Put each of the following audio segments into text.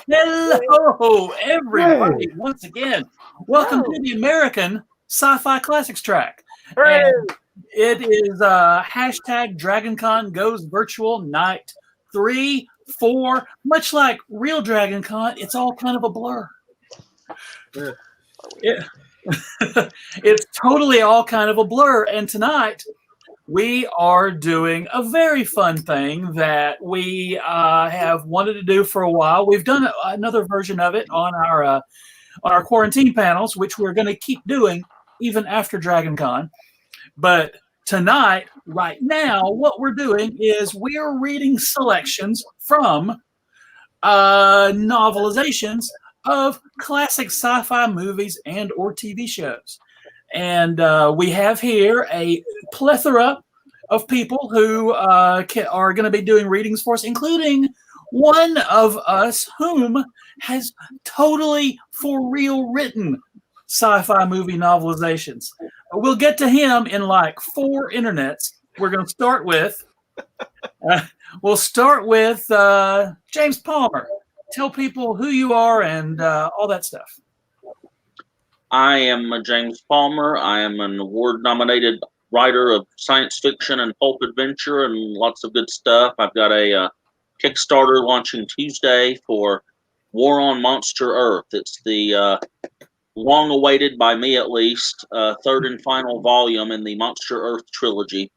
Hello, everybody, Hey. once again. Welcome to the American Sci-Fi Classics track. Hooray! And it is hashtag DragonCon goes virtual night 3, 4. Much like real DragonCon, it's all kind of a blur. It's totally all kind of a blur. And tonight, we are doing a very fun thing that we have wanted to do for a while. We've done another version of it on our quarantine panels, which we're going to keep doing even after DragonCon. But tonight, right now, what we're doing is we're reading selections from novelizations of classic sci-fi movies and or TV shows. And we have here a plethora of people who are going to be doing readings for us, including one of us whom has totally for real written sci-fi movie novelizations. We'll get to him in like 4 internets. We're going to start with, James Palmer. Tell people who you are and all that stuff. I am James Palmer. I am an award-nominated writer of science fiction and pulp adventure and lots of good stuff. I've got a Kickstarter launching Tuesday for War on Monster Earth. It's the long-awaited, by me at least, third and final volume in the Monster Earth trilogy.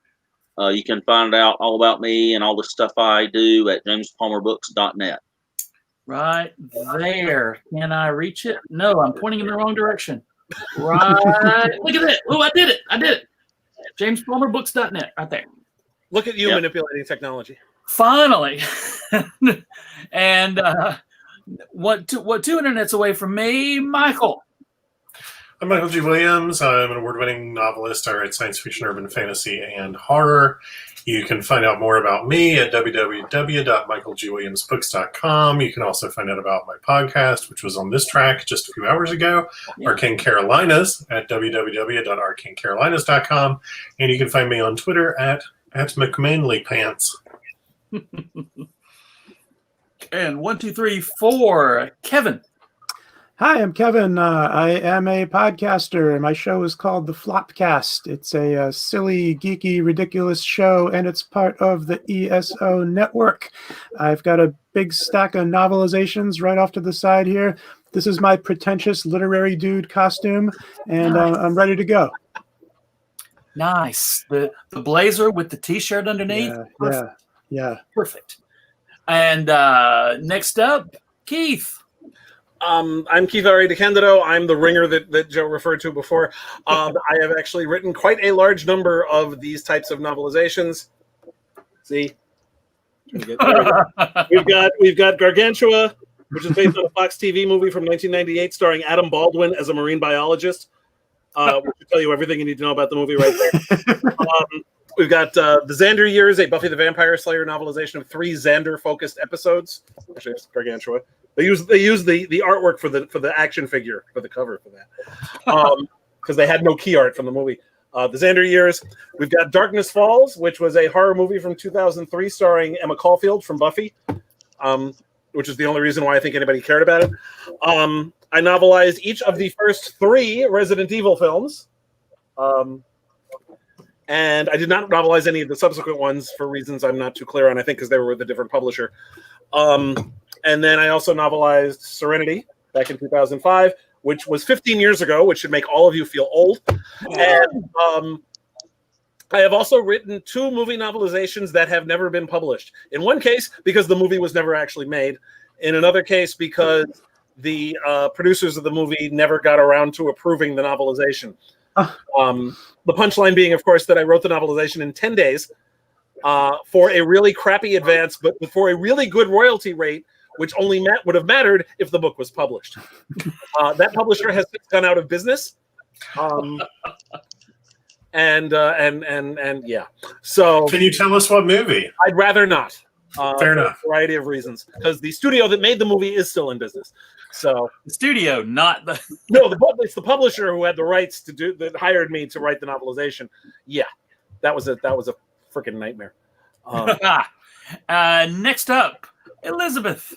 You can find out all about me and all the stuff I do at jamespalmerbooks.net. Right there. Can I reach it? No, I'm pointing in the wrong direction. Right. Look at it. Oh, I did it. JamesPalmerBooks.net. Right there. Look at you manipulating technology. Finally. And what 2 internets away from me, Michael. I'm Michael G. Williams. I'm an award-winning novelist. I write science fiction, urban fantasy, and horror. You can find out more about me at www.michaelgwilliamsbooks.com. You can also find out about my podcast, which was on this track just a few hours ago, Arcane Carolinas, at www.arcanecarolinas.com. And you can find me on Twitter at McManlyPants. And 1, 2, 3, 4, Kevin. Hi, I'm Kevin. I am a podcaster. My show is called The Flopcast. It's a silly, geeky, ridiculous show, and it's part of the ESO network. I've got a big stack of novelizations right off to the side here. This is my pretentious literary dude costume, and I'm ready to go. Nice. The blazer with the T-shirt underneath. Yeah. Perfect. And next up, Keith. I'm Keith R. DeCandido. I'm the ringer that Joe referred to before. I have actually written quite a large number of these types of novelizations. See? We've got Gargantua, which is based on a Fox TV movie from 1998 starring Adam Baldwin as a marine biologist. Which will tell you everything you need to know about the movie right there. We've got the Xander Years, a Buffy the Vampire Slayer novelization of 3 Xander-focused episodes. Actually, it's Gargantua. They use the artwork for the action figure for the cover for that, because they had no key art from the movie. The Xander Years. We've got Darkness Falls, which was a horror movie from 2003 starring Emma Caulfield from Buffy, which is the only reason why I think anybody cared about it. I novelized each of the first 3 Resident Evil films. And I did not novelize any of the subsequent ones for reasons I'm not too clear on, I think because they were with a different publisher. And then I also novelized Serenity back in 2005, which was 15 years ago, which should make all of you feel old. And I have also written 2 movie novelizations that have never been published. In one case, because the movie was never actually made. In another case, because the producers of the movie never got around to approving the novelization. The punchline being, of course, that I wrote the novelization in 10 days for a really crappy advance, but for a really good royalty rate, which only would have mattered if the book was published. That publisher has gone out of business. And yeah. So can you tell us what movie? I'd rather not. Fair enough. For a variety of reasons, because the studio that made the movie is still in business. So the studio, not the it's the publisher who had the rights that hired me to write the novelization. Yeah, that was a freaking nightmare. Next up, Elizabeth.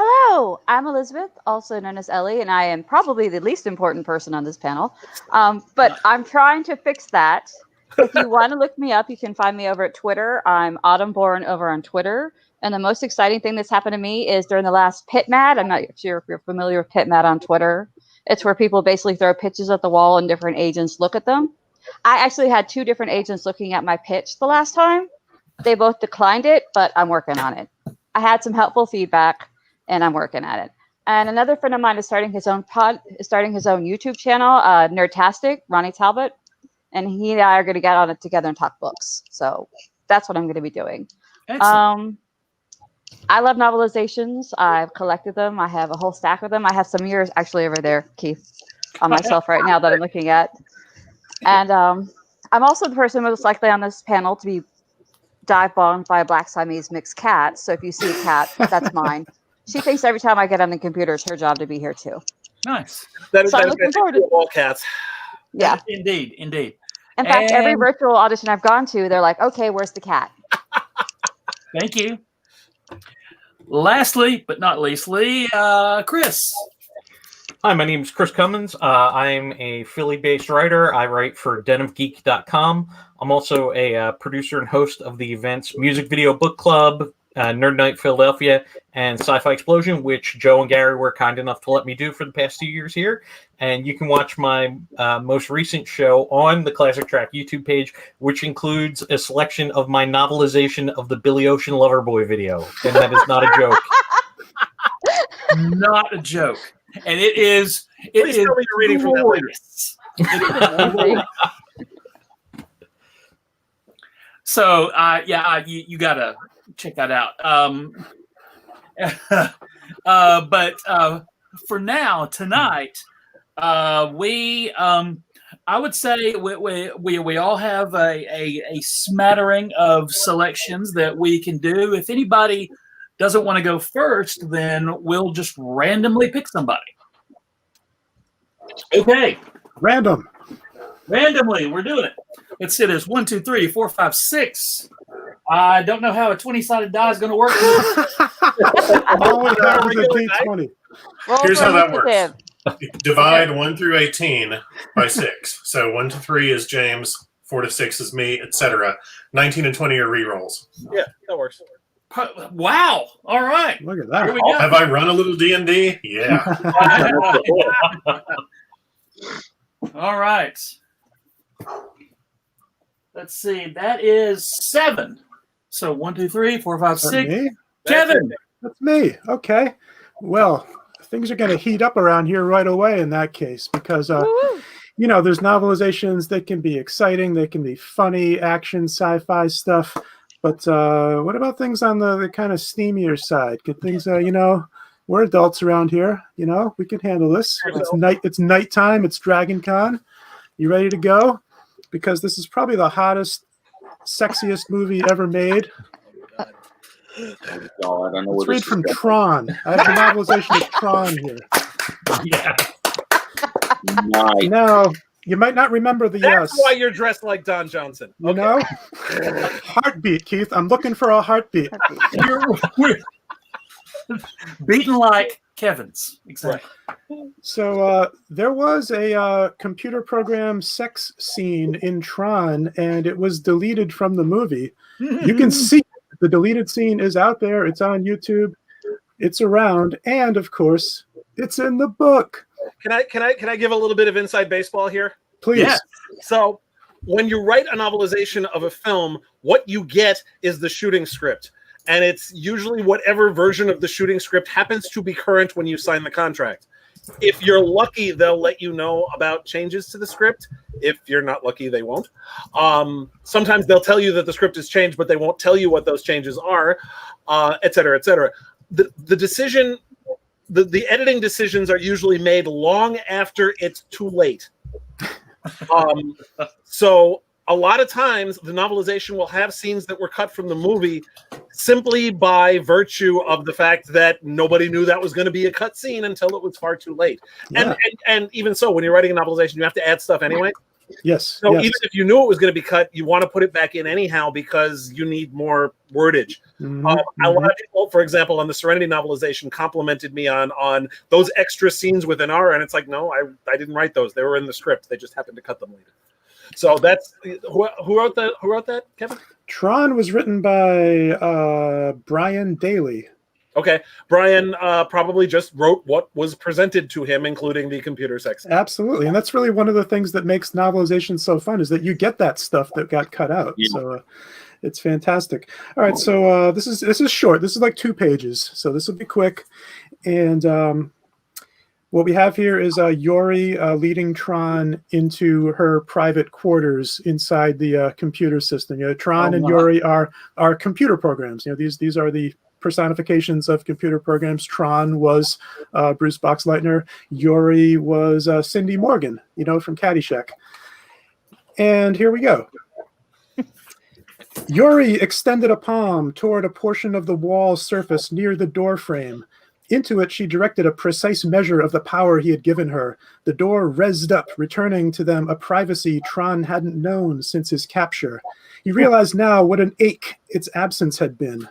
Hello, Hello, I'm Elizabeth, also known as Ellie, and I am probably the least important person on this panel. But I'm trying to fix that. If you want to look me up, you can find me over at Twitter. I'm Autumnborn over on Twitter. And the most exciting thing that's happened to me is during the last PitMad. I'm not sure if you're familiar with PitMad on Twitter. It's where people basically throw pitches at the wall and different agents look at them. I actually had 2 different agents looking at my pitch the last time. They both declined it, but I'm working on it. I had some helpful feedback, and I'm working at it. And another friend of mine is starting his own YouTube channel, Nerdtastic, Ronnie Talbot, and he and I are going to get on it together and talk books. So that's what I'm going to be doing. Excellent. I love novelizations. I've collected them. I have a whole stack of them. I have some of yours actually over there, Keith, on myself right now that I'm looking at. And I'm also the person most likely on this panel to be dive bombed by a black Siamese mixed cat. So if you see a cat, that's mine. She thinks every time I get on the computer, it's her job to be here too. Nice. That is looking forward to all cats. Yeah. Indeed. In fact, every virtual audition I've gone to, they're like, okay, where's the cat? Thank you. Lastly, but not leastly, Chris. Hi, my name is Chris Cummins. I'm a Philly-based writer. I write for denofgeek.com. I'm also a producer and host of the events Music Video Book Club, Nerd Night Philadelphia, and Sci-Fi Explosion, which Joe and Gary were kind enough to let me do for the past 2 years here. And you can watch my most recent show on the Classic Track YouTube page, which includes a selection of my novelization of the Billy Ocean Loverboy video. And that is not a joke. Not a joke. And it is You're reading from that later. So, you got to check that out. But for now, tonight, I would say we all have a smattering of selections that we can do. If anybody doesn't want to go first, then we'll just randomly pick somebody. Okay. Randomly, we're doing it. Let's see this. 1, 2, 3, 4, 5, 6. I don't know how a 20-sided die is going to work. D20. Here's how that works. Divide 1 through 18 by 6. So 1 to 3 is James, 4 to 6 is me, etc. 19 and 20 are rerolls. Yeah, that works. Wow. All right. Look at that. Here we go. Have I run a little D&D? Yeah. All right. Let's see. That is 7. So 1, 2, 3, 4, 5, 6. Me? Kevin. That's me. Okay. Well, things are going to heat up around here right away in that case because, there's novelizations that can be exciting. They can be funny, action, sci-fi stuff. But what about things on the kind of steamier side? Could things, we're adults around here. We can handle this. It's nighttime. It's Dragon Con. You ready to go? Because this is probably the hottest, sexiest movie ever made. God, I know Let's read from TRON. I have the novelization of TRON here. Yeah. Nice. Now, you might not remember the That's why you're dressed like Don Johnson. You know? Heartbeat, Keith. I'm looking for a heartbeat. We're beaten like Kevin's. Exactly. So there was a computer program sex scene in TRON, and it was deleted from the movie. You can see the deleted scene is out there. It's on YouTube. It's around, and of course, it's in the book. Can I give a little bit of inside baseball here? Please. Yes. So when you write a novelization of a film, what you get is the shooting script. And it's usually whatever version of the shooting script happens to be current when you sign the contract. If you're lucky, they'll let you know about changes to the script. If you're not lucky, they won't. Sometimes they'll tell you that the script has changed, but they won't tell you what those changes are, et cetera, et cetera. The editing decisions are usually made long after it's too late. So a lot of times the novelization will have scenes that were cut from the movie simply by virtue of the fact that nobody knew that was going to be a cut scene until it was far too late. Yeah. And even so, when you're writing a novelization, you have to add stuff anyway. Yes. So yes. even if you knew it was going to be cut, you want to put it back in anyhow because you need more wordage. Mm-hmm, A lot of people, for example, on the Serenity novelization, complimented me on those extra scenes within R, and it's like, no, I didn't write those. They were in the script. They just happened to cut them later. So that's who wrote that? Who wrote that, Kevin? Tron was written by Brian Daly. Okay, Brian probably just wrote what was presented to him, including the computer sex. Absolutely, and that's really one of the things that makes novelization so fun is that you get that stuff that got cut out. Yeah. So it's fantastic. All right, so this is short. This is like 2 pages, so this will be quick. And what we have here is Yori leading Tron into her private quarters inside the computer system. Tron and Yori are computer programs. These are the personifications of computer programs. Tron was Bruce Boxleitner. Yori was Cindy Morgan, from Caddyshack. And here we go. Yori extended a palm toward a portion of the wall surface near the door frame. Into it, she directed a precise measure of the power he had given her. The door rezzed up, returning to them a privacy Tron hadn't known since his capture. He realized now what an ache its absence had been.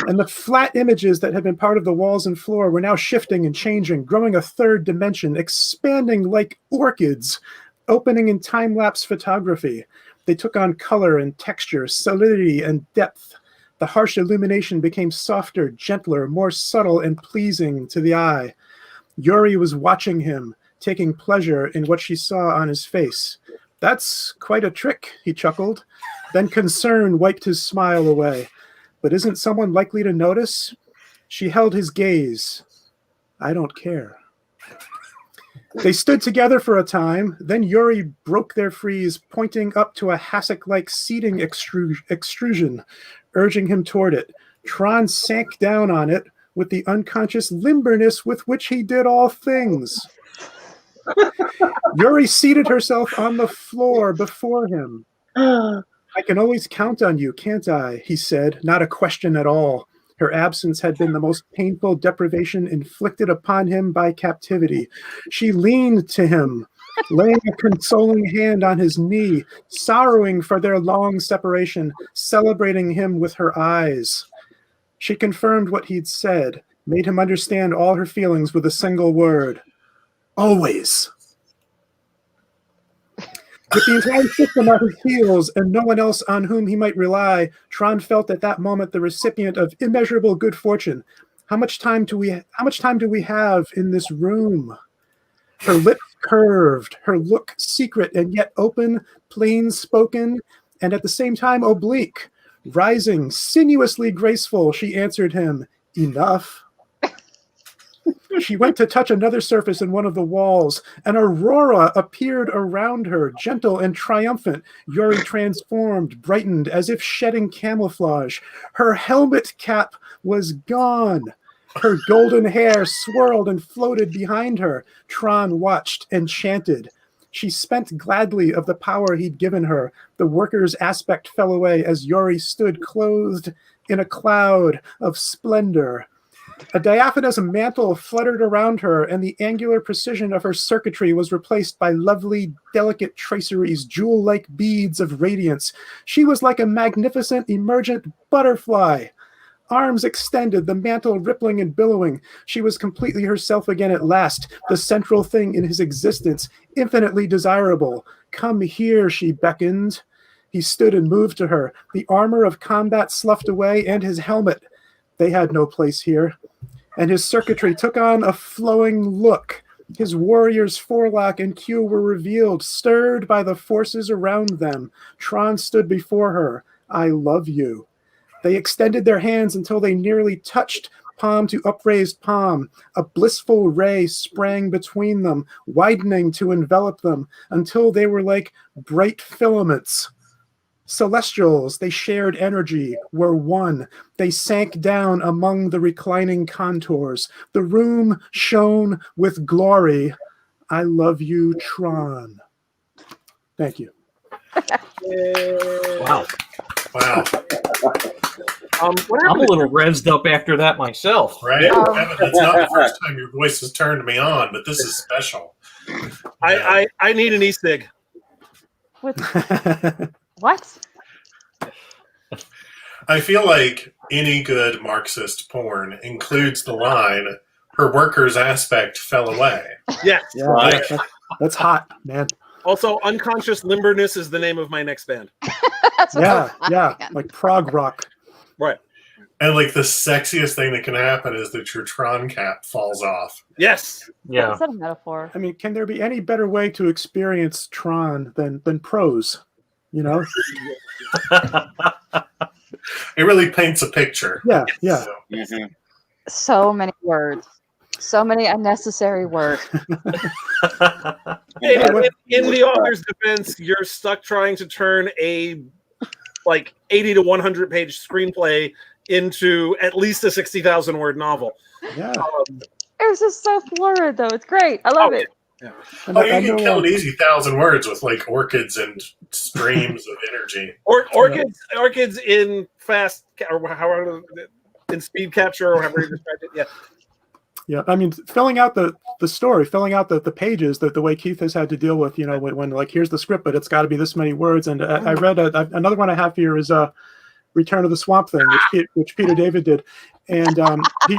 And the flat images that had been part of the walls and floor were now shifting and changing, growing a third dimension, expanding like orchids, opening in time-lapse photography. They took on color and texture, solidity and depth. The harsh illumination became softer, gentler, more subtle and pleasing to the eye. Yori was watching him, taking pleasure in what she saw on his face. That's quite a trick, he chuckled. Then concern wiped his smile away. But isn't someone likely to notice? She held his gaze. I don't care. They stood together for a time. Then Yori broke their freeze, pointing up to a hassock-like seating extrusion, urging him toward it. Tron sank down on it with the unconscious limberness with which he did all things. Yuri seated herself on the floor before him. I can always count on you, can't I? He said, not a question at all. Her absence had been the most painful deprivation inflicted upon him by captivity. She leaned to him, laying a consoling hand on his knee, sorrowing for their long separation, celebrating him with her eyes. She confirmed what he'd said, made him understand all her feelings with a single word. Always. With the entire system at his heels and no one else on whom he might rely, Tron felt at that moment the recipient of immeasurable good fortune. How much time do we have in this room? Her lips curved, her look secret and yet open, plain-spoken, and at the same time oblique. Rising, sinuously graceful, she answered him, enough. She went to touch another surface in one of the walls. An aurora appeared around her, gentle and triumphant. Yuri transformed, brightened, as if shedding camouflage. Her helmet cap was gone. Her golden hair swirled and floated behind her. Tron watched, enchanted. She spent gladly of the power he'd given her. The worker's aspect fell away as Yuri stood clothed in a cloud of splendor. A diaphanous mantle fluttered around her, and the angular precision of her circuitry was replaced by lovely, delicate traceries, jewel-like beads of radiance. She was like a magnificent, emergent butterfly. Arms extended, the mantle rippling and billowing. She was completely herself again at last, the central thing in his existence, infinitely desirable. Come here, she beckoned. He stood and moved to her, the armor of combat sloughed away, and his helmet. They had no place here. And his circuitry took on a flowing look. His warrior's forelock and queue were revealed, stirred by the forces around them. Tron stood before her. I love you. They extended their hands until they nearly touched, palm to upraised palm. A blissful ray sprang between them, widening to envelop them, until they were like bright filaments. Celestials, they shared energy, were one. They sank down among the reclining contours. The room shone with glory. I love you, Tron. Thank you. Wow. Wow. What I'm a happened? little rezzed up after that myself. Right? Kevin, it's not the first time your voice has turned me on, but this is special. I need an e-cig. What? I feel like any good Marxist porn includes the line, her worker's aspect fell away. Yes. Yeah, Right. that's hot, man. Also, Unconscious Limberness is the name of my next band. That's what Yeah, I'm yeah, thinking. like prog rock. Right. And like the sexiest thing that can happen is that your Tron cap falls off. Yes. Yeah. Is that a metaphor? I mean, can there be any better way to experience Tron than prose? You know? It really paints a picture. Yeah, yeah. So, Mhm. So many words. So many unnecessary words. Hey, in the author's defense, you're stuck trying to turn a like 80 to 100 page screenplay into at least a 60,000 word novel. Yeah. It was just so florid, though. It's great. I love it. And oh, I you can know, kill an easy 1,000 words with like orchids and streams of energy. Orchids in fast or however in speed capture or however you described it. Yeah. Yeah, I mean, filling out the story, filling out the pages, the way Keith has had to deal with, you know, when like, here's the script, but it's got to be this many words. And I read another one I have here is Return of the Swamp Thing, which Peter David did. And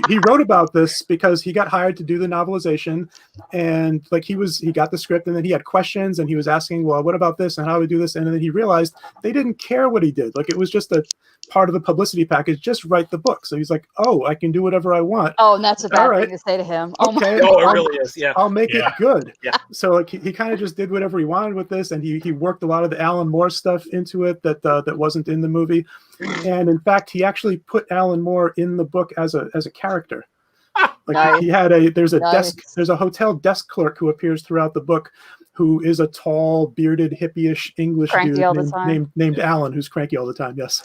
he wrote about this because he got hired to do the novelization, and like he got the script, and then he had questions, and he was asking, well, what about this, and how do we do this? And then he realized they didn't care what he did. Like it was just a part of the publicity package. Just write the book. So he's like, oh, I can do whatever I want. Oh, and that's a bad All right. thing to say to him. Okay. Oh, it really is. Yeah. I'll make it good. Yeah. So like he kind of just did whatever he wanted with this, and he worked a lot of the Alan Moore stuff into it that wasn't in the movie. And in fact, he actually put Alan Moore in the book as a character. Like Nice. he had there's a Nice. hotel desk clerk who appears throughout the book, who is a tall, bearded, hippie-ish English Cranky dude all the time. named Alan, who's cranky all the time. Yes.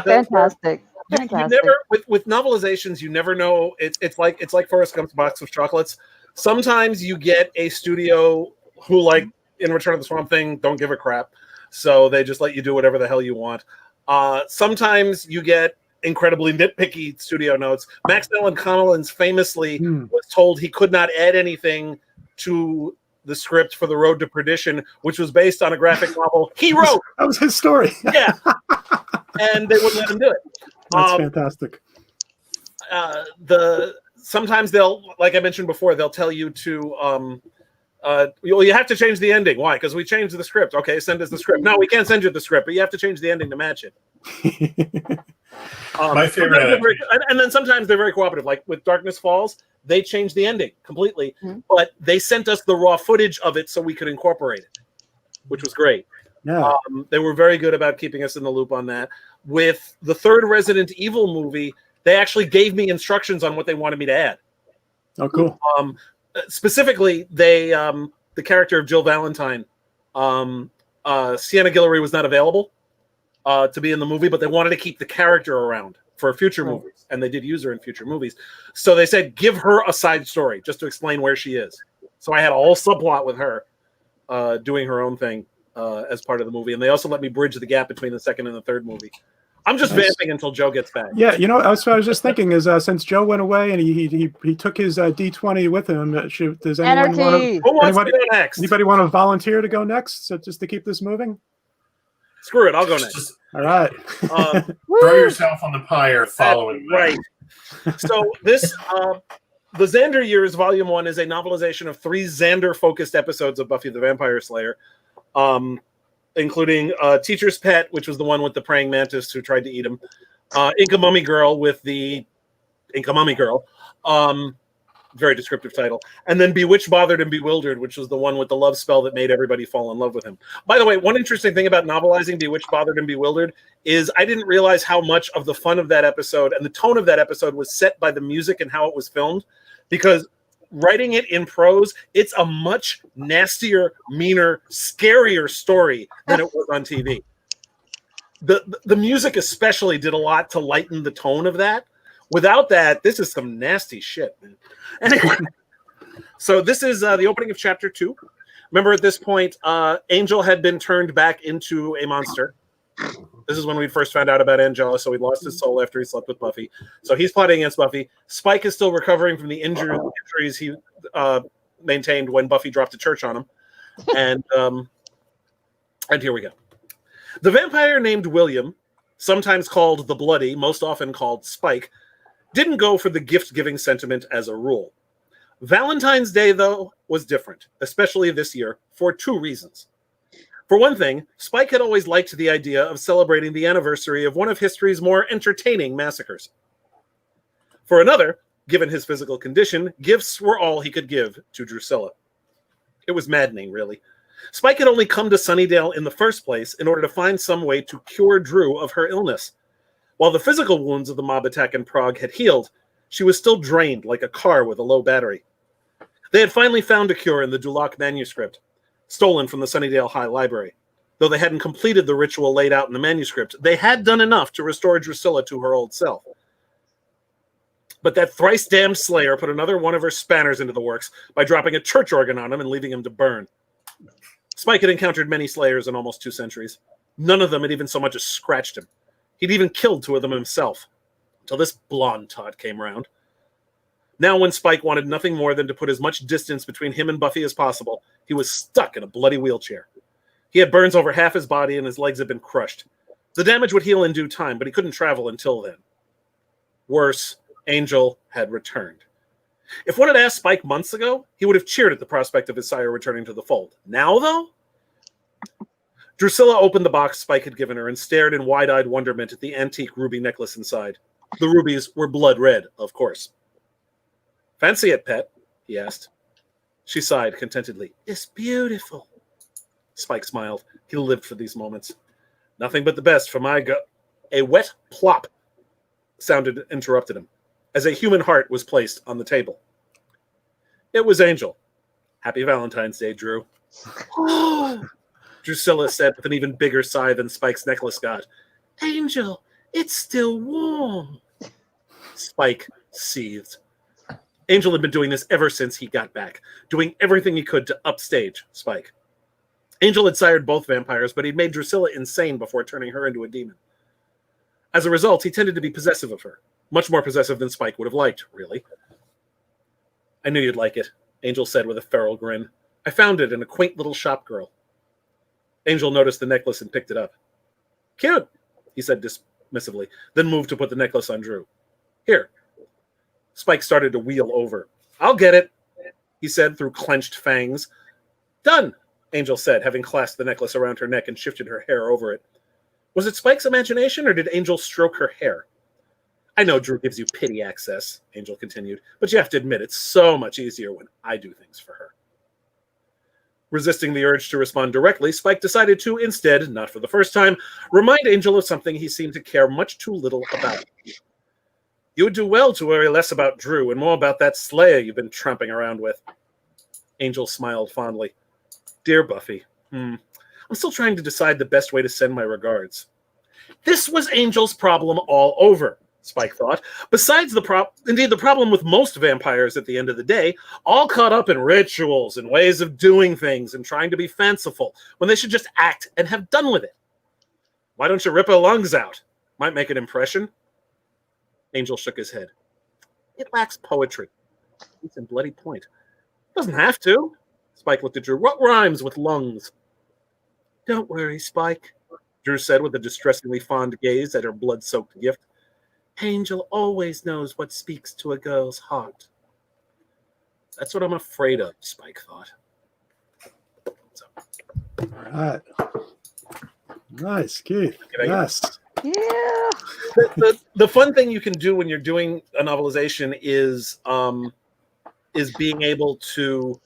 Fantastic. You Fantastic. never with novelizations, you never know. It's like Forrest Gump's box of chocolates. Sometimes you get a studio who, like in Return of the Swamp Thing, don't give a crap, so they just let you do whatever the hell you want. Sometimes you get incredibly nitpicky studio notes. Max Allan Collins famously was told he could not add anything to the script for The Road to Perdition, which was based on a graphic novel he wrote. That was his story. Yeah, and they wouldn't let him do it. That's fantastic. Sometimes they'll, like I mentioned before, they'll tell you to you have to change the ending. Why? Because we changed the script. Okay, send us the script. No, we can't send you the script, but you have to change the ending to match it. My favorite, and then sometimes they're very cooperative. Like with Darkness Falls, they changed the ending completely, but they sent us the raw footage of it so we could incorporate it, which was great. Yeah. They were very good about keeping us in the loop on that. With the third Resident Evil movie, they actually gave me instructions on what they wanted me to add. Oh, cool. Specifically, they the character of Jill Valentine, Sienna Guillory was not available to be in the movie, but they wanted to keep the character around for future movies, and they did use her in future movies. So they said, give her a side story just to explain where she is. So I had a whole subplot with her doing her own thing as part of the movie, and they also let me bridge the gap between the second and the third movie. I'm just vamping until Joe gets back. Yeah, you know, that's what I was just thinking is since Joe went away and he took his D20 with him, does anyone anybody want to volunteer to go next? So just to keep this moving? Screw it, I'll go next. All right. Throw yourself on the pyre following that. Right. So this, the Xander Years Volume 1 is a novelization of 3 Xander-focused episodes of Buffy the Vampire Slayer, including Teacher's Pet, which was the one with the praying mantis who tried to eat him, Inca Mummy Girl with the Inca Mummy Girl, very descriptive title, and then Bewitched, Bothered, and Bewildered, which was the one with the love spell that made everybody fall in love with him. By the way, one interesting thing about novelizing Bewitched, Bothered, and Bewildered is I didn't realize how much of the fun of that episode and the tone of that episode was set by the music and how it was filmed, because writing it in prose, it's a much nastier, meaner, scarier story than it was on TV. The music especially did a lot to lighten the tone of that. Without that, this is some nasty shit, man. Anyway, so this is the opening of Chapter 2. Remember, at this point, Angel had been turned back into a monster. This is when we first found out about Angela, so he lost his soul after he slept with Buffy. So he's plotting against Buffy. Spike is still recovering from the injuries he maintained when Buffy dropped a church on him. And And here we go. The vampire named William, sometimes called the Bloody, most often called Spike, didn't go for the gift-giving sentiment as a rule. Valentine's Day, though, was different, especially this year, for 2 reasons. For one thing, Spike had always liked the idea of celebrating the anniversary of one of history's more entertaining massacres. For another, given his physical condition, gifts were all he could give to Drusilla. It was maddening, really. Spike had only come to Sunnydale in the first place in order to find some way to cure Drew of her illness. While the physical wounds of the mob attack in Prague had healed, she was still drained like a car with a low battery. They had finally found a cure in the Duloc manuscript, stolen from the Sunnydale High Library. Though they hadn't completed the ritual laid out in the manuscript, they had done enough to restore Drusilla to her old self. But that thrice-damned Slayer put another one of her spanners into the works by dropping a church organ on him and leaving him to burn. Spike had encountered many Slayers in almost 2 centuries. None of them had even so much as scratched him. He'd even killed 2 of them himself, until this blonde tot came around. Now when Spike wanted nothing more than to put as much distance between him and Buffy as possible, he was stuck in a bloody wheelchair. He had burns over half his body and his legs had been crushed. The damage would heal in due time, but he couldn't travel until then. Worse, Angel had returned. If one had asked Spike months ago, he would have cheered at the prospect of his sire returning to the fold. Now, though? Drusilla opened the box Spike had given her and stared in wide-eyed wonderment at the antique ruby necklace inside. The rubies were blood red, of course. Fancy it, pet? He asked. She sighed contentedly. It's beautiful. Spike smiled. He lived for these moments. Nothing but the best for my A wet plop sounded interrupted him, as a human heart was placed on the table. It was Angel. Happy Valentine's Day, Drew. Drusilla said with an even bigger sigh than Spike's necklace got. Angel, it's still warm. Spike seethed. Angel had been doing this ever since he got back, doing everything he could to upstage Spike. Angel had sired both vampires, but he'd made Drusilla insane before turning her into a demon. As a result, he tended to be possessive of her. Much more possessive than Spike would have liked, really. I knew you'd like it, Angel said with a feral grin. I found it in a quaint little shop girl. Angel noticed the necklace and picked it up. Cute, he said dismissively, then moved to put the necklace on Drew. Here. Spike started to wheel over. I'll get it, he said through clenched fangs. Done, Angel said, having clasped the necklace around her neck and shifted her hair over it. Was it Spike's imagination, or did Angel stroke her hair? I know Drew gives you pity access, Angel continued, but you have to admit it's so much easier when I do things for her. Resisting the urge to respond directly, Spike decided to, instead, not for the first time, remind Angel of something he seemed to care much too little about. You would do well to worry less about Drew and more about that Slayer you've been tramping around with. Angel smiled fondly. Dear Buffy, I'm still trying to decide the best way to send my regards. This was Angel's problem all over, Spike thought. Besides the problem with most vampires at the end of the day, all caught up in rituals and ways of doing things and trying to be fanciful when they should just act and have done with it. Why don't you rip her lungs out? Might make an impression. Angel shook his head. It lacks poetry. It's in bloody point. Doesn't have to. Spike looked at Drew. What rhymes with lungs? Don't worry, Spike, Drew said with a distressingly fond gaze at her blood-soaked gift. Angel always knows what speaks to a girl's heart. That's what I'm afraid of, Spike thought. So. All right. Nice, Keith. Yes. Yeah. The fun thing you can do when you're doing a novelization is being able to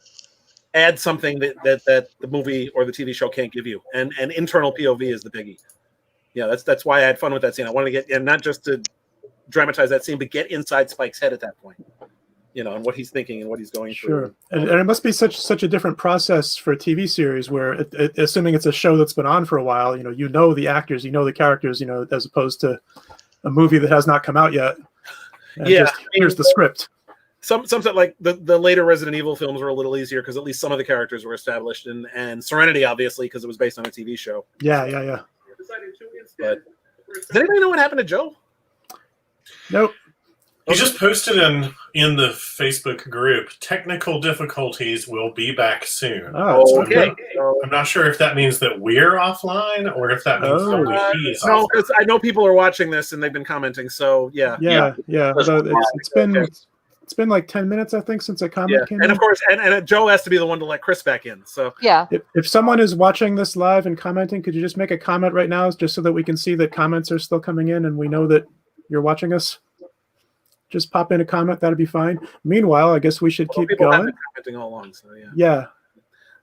add something that the movie or the TV show can't give you, and internal POV is the biggie. Yeah, that's why I had fun with that scene. I wanted to get, and not just to dramatize that scene, but get inside Spike's head at that point, and what he's thinking and what he's going through. Sure, and it must be such a different process for a TV series where, assuming it's a show that's been on for a while, you know the actors, the characters, as opposed to a movie that has not come out yet. And here's the script. Something like the later Resident Evil films were a little easier because at least some of the characters were established, and Serenity obviously because it was based on a TV show. Yeah. But does anybody know what happened to Joe? Nope. He just posted in the Facebook group, technical difficulties will be back soon. Oh, So Okay. I'm not sure if that means that we're offline or if that means that he's No, offline. because I know people are watching this and they've been commenting. So yeah. Yeah. It's been like 10 minutes, I think, since a comment came in. And of course, and Joe has to be the one to let Chris back in. So Yeah. If someone is watching this live and commenting, could you just make a comment right now, just so that we can see that comments are still coming in and we know that you're watching us? Just pop in a comment. That'd be fine. Meanwhile, I guess we should keep people have going. been commenting all along. So yeah. Yeah.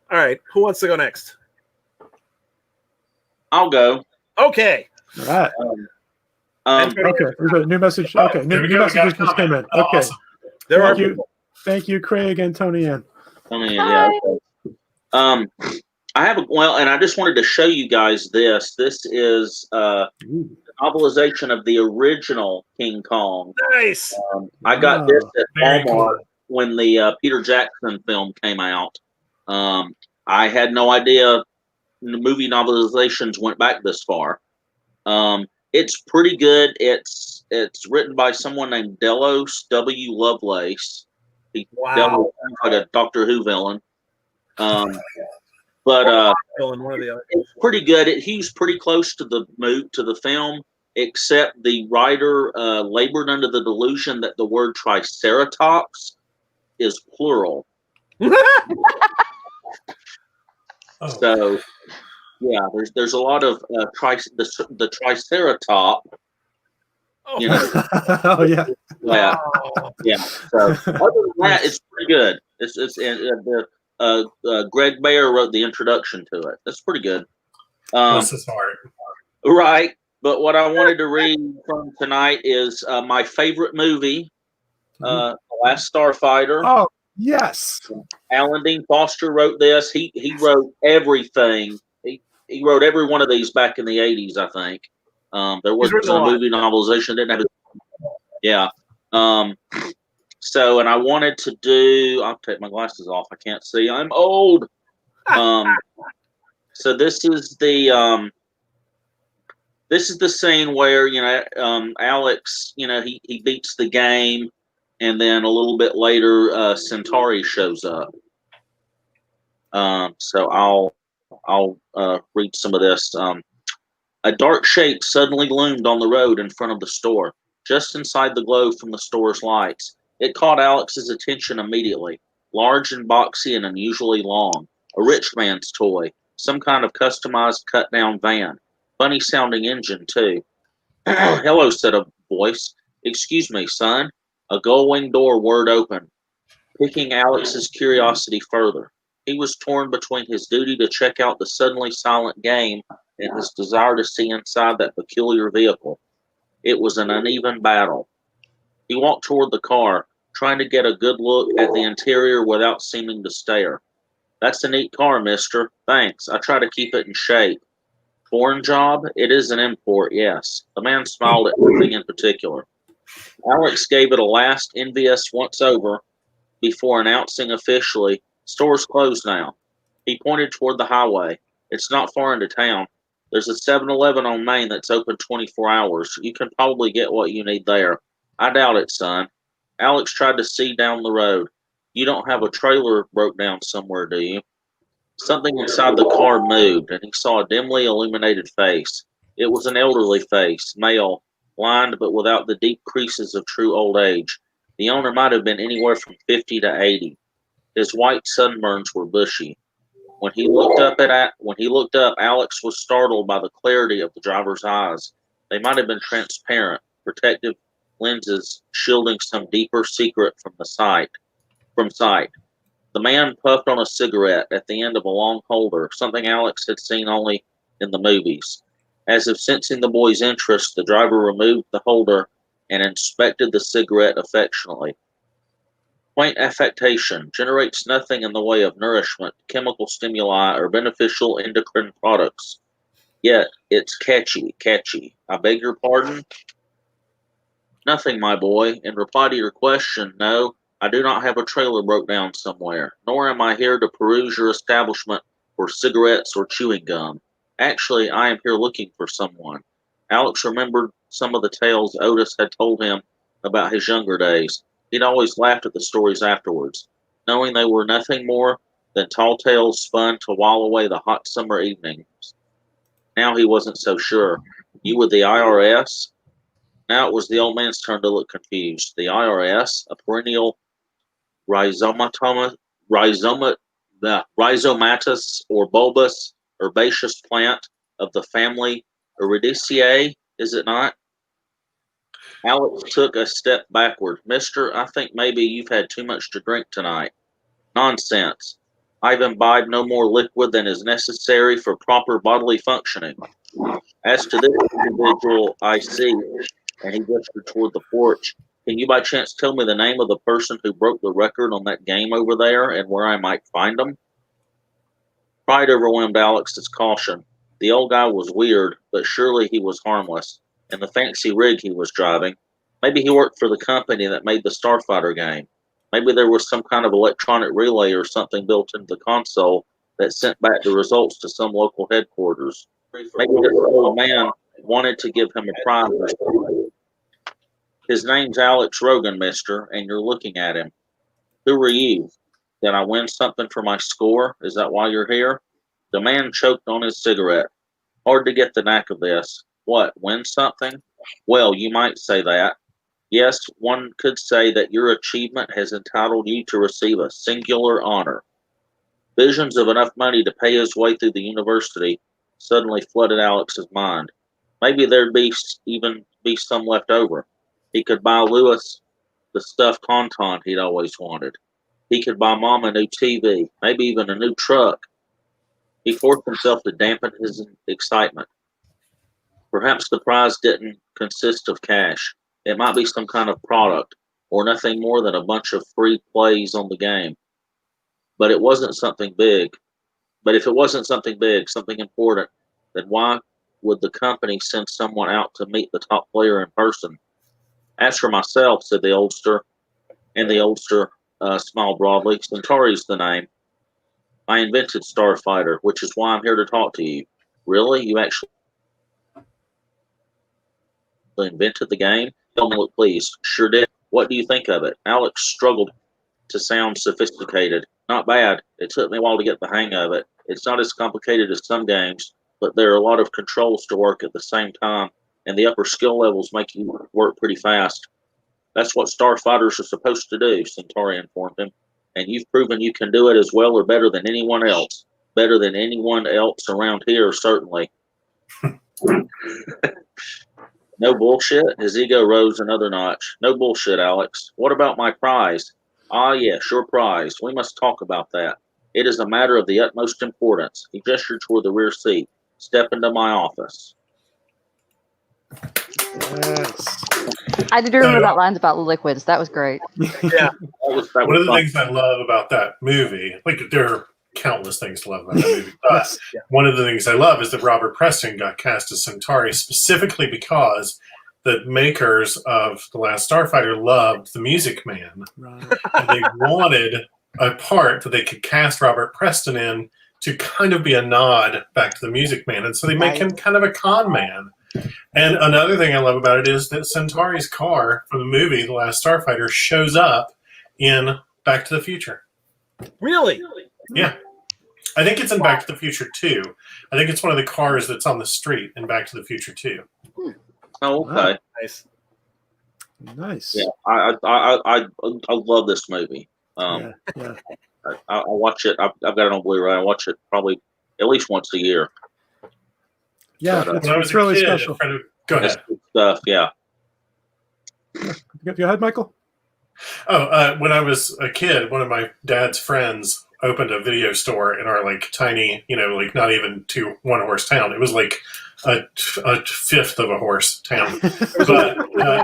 All right. Who wants to go next? I'll go. Okay. All right. Okay. There's a new message. Okay. There we New go. messages Got a just came in. comment. Okay. Awesome. There are Thank you. people. Thank you, Craig and Tony Ann. Yeah. Okay. I have and I just wanted to show you guys this. This is a novelization of the original King Kong. Nice. I got this at Very Walmart cool. when the Peter Jackson film came out. I had no idea the movie novelizations went back this far. It's pretty good. It's written by someone named Delos W. Lovelace. Wow. Delos sounds like a Doctor Who villain. But One of the other. it's pretty good. He's pretty close to the film, except the writer labored under the delusion that the word triceratops is plural. So, yeah, there's a lot of the triceratop. You know, Oh yeah. yeah. So other than that, it's pretty good. Greg Bear wrote the introduction to it. That's pretty good. Bless his heart. Right. But what I wanted to read from tonight is my favorite movie, The Last Starfighter. Oh yes. Alan Dean Foster wrote this. He wrote everything. He wrote every one of these back in the 80s, I think. There wasn't a movie novelization. Didn't have yeah. So, and I wanted to do. I'll take my glasses off. I can't see. I'm old. So this is the scene where Alex he beats the game, and then a little bit later Centauri shows up. So I'll read some of this. A dark shape suddenly loomed on the road in front of the store, just inside the glow from the store's lights. It caught Alex's attention immediately. Large and boxy and unusually long. A rich man's toy. Some kind of customized cut-down van. Funny-sounding engine, too. Hello, said a voice. Excuse me, son. A gull-wing door whirred open, piquing Alex's curiosity further. He was torn between his duty to check out the suddenly silent game and his desire to see inside that peculiar vehicle. It was an uneven battle. He walked toward the car, trying to get a good look at the interior without seeming to stare. That's a neat car, mister. Thanks. I try to keep it in shape. Foreign job? It is an import, yes. The man smiled at nothing in particular. Alex gave it a last envious once over before announcing officially, store's closed now. He pointed toward the highway. It's not far into town. There's a 7-Eleven on Main that's open 24 hours. You can probably get what you need there. I doubt it, son. Alex tried to see down the road. You don't have a trailer broke down somewhere, do you? Something inside the car moved, and he saw a dimly illuminated face. It was an elderly face, male, lined but without the deep creases of true old age. The owner might have been anywhere from 50 to 80. His white sunburns were bushy. When he looked up, Alex was startled by the clarity of the driver's eyes. They might have been transparent, protective lenses shielding some deeper secret from sight. The man puffed on a cigarette at the end of a long holder, something Alex had seen only in the movies. As if sensing the boy's interest, the driver removed the holder and inspected the cigarette affectionately. Quaint affectation generates nothing in the way of nourishment, chemical stimuli, or beneficial endocrine products. Yet it's catchy. I beg your pardon? Nothing, my boy. In reply to your question, no, I do not have a trailer broke down somewhere, nor am I here to peruse your establishment for cigarettes or chewing gum. Actually, I am here looking for someone. Alex remembered some of the tales Otis had told him about his younger days. He'd always laughed at the stories afterwards, knowing they were nothing more than tall tales spun to while away the hot summer evenings. Now he wasn't so sure. You with the IRS? Now it was the old man's turn to look confused. The IRS, a perennial rhizomatous or bulbous herbaceous plant of the family Iridaceae, is it not? Alex took a step backward. Mister, I think maybe you've had too much to drink tonight. Nonsense. I've imbibed no more liquid than is necessary for proper bodily functioning. As to this individual I see, and he gestured toward the porch, can you by chance tell me the name of the person who broke the record on that game over there and where I might find him? Pride overwhelmed Alex's caution. The old guy was weird, but surely he was harmless. And the fancy rig he was driving, maybe he worked for the company that made the Starfighter game. Maybe there was some kind of electronic relay or something built into the console that sent back the results to some local headquarters. Maybe this old man wanted to give him a prize or something. His name's Alex Rogan, mister, and you're looking at him. Who are you? Did I win something for my score? Is that why you're here? The man choked on his cigarette. Hard to get the knack of this. What, win something? Well, you might say that. Yes, one could say that your achievement has entitled you to receive a singular honor. Visions of enough money to pay his way through the university suddenly flooded Alex's mind. Maybe there'd even be some left over. He could buy Lewis the stuffed tauntaun he'd always wanted. He could buy Mom a new TV, maybe even a new truck. He forced himself to dampen his excitement. Perhaps the prize didn't consist of cash. It might be some kind of product, or nothing more than a bunch of free plays on the game. But it wasn't something big. But if it wasn't something big, something important, then why would the company send someone out to meet the top player in person? As for myself, said the oldster, and the oldster smiled broadly, Centauri's the name. I invented Starfighter, which is why I'm here to talk to you. Really? You actually invented the game? Tell me, look, please. Sure did. What do you think of it? Alex struggled to sound sophisticated. Not bad. It took me a while to get the hang of it. It's not as complicated as some games, but there are a lot of controls to work at the same time, and the upper skill levels make you work pretty fast. That's what starfighters are supposed to do, Centauri informed him. And you've proven you can do it as well or better than anyone else. Better than anyone else around here, certainly. No bullshit? His ego rose another notch. No bullshit, Alex. What about my prize? Ah, yes, your prize. We must talk about that. It is a matter of the utmost importance. He gestured toward the rear seat. Step into my office. Yes. I did remember that lines about the liquids. That was great. Yeah. One of the things I love about that movie, like there are countless things to love about that movie, but one of the things I love is that Robert Preston got cast as Centauri specifically because the makers of The Last Starfighter loved The Music Man. Right. And they wanted a part that they could cast Robert Preston in to kind of be a nod back to The Music Man. And so they make him kind of a con man. And another thing I love about it is that Centauri's car from the movie The Last Starfighter shows up in Back to the Future. Really? Yeah. I think it's in Back to the Future 2. I think it's one of the cars that's on the street in Back to the Future 2. Oh, okay. Nice. Nice. Yeah, I love this movie. Yeah. I watch it. I've got it on Blu-ray. I watch it probably at least once a year. Yeah, But, it's really special. Go ahead. Stuff, yeah. Go ahead, Michael. Oh, when I was a kid, one of my dad's friends opened a video store in our like tiny, like not even 2 one-horse town. It was like a fifth of a horse town. But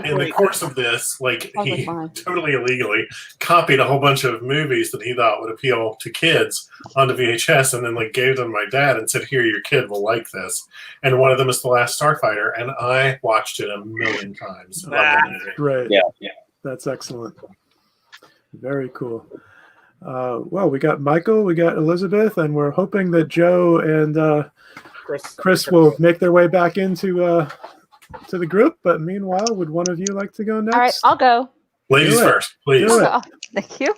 in the course of this, like he totally illegally copied a whole bunch of movies that he thought would appeal to kids onto VHS, and then like gave them to my dad and said, "Here, your kid will like this." And one of them is The Last Starfighter, and I watched it a million times. Great. Yeah. That's excellent. Very cool. Well, we got Michael, we got Elizabeth, and we're hoping that Joe and Chris will make their way back into to the group, but meanwhile, would one of you like to go next? All right, I'll go. Ladies Do it. first, please. Do it. Oh, thank you.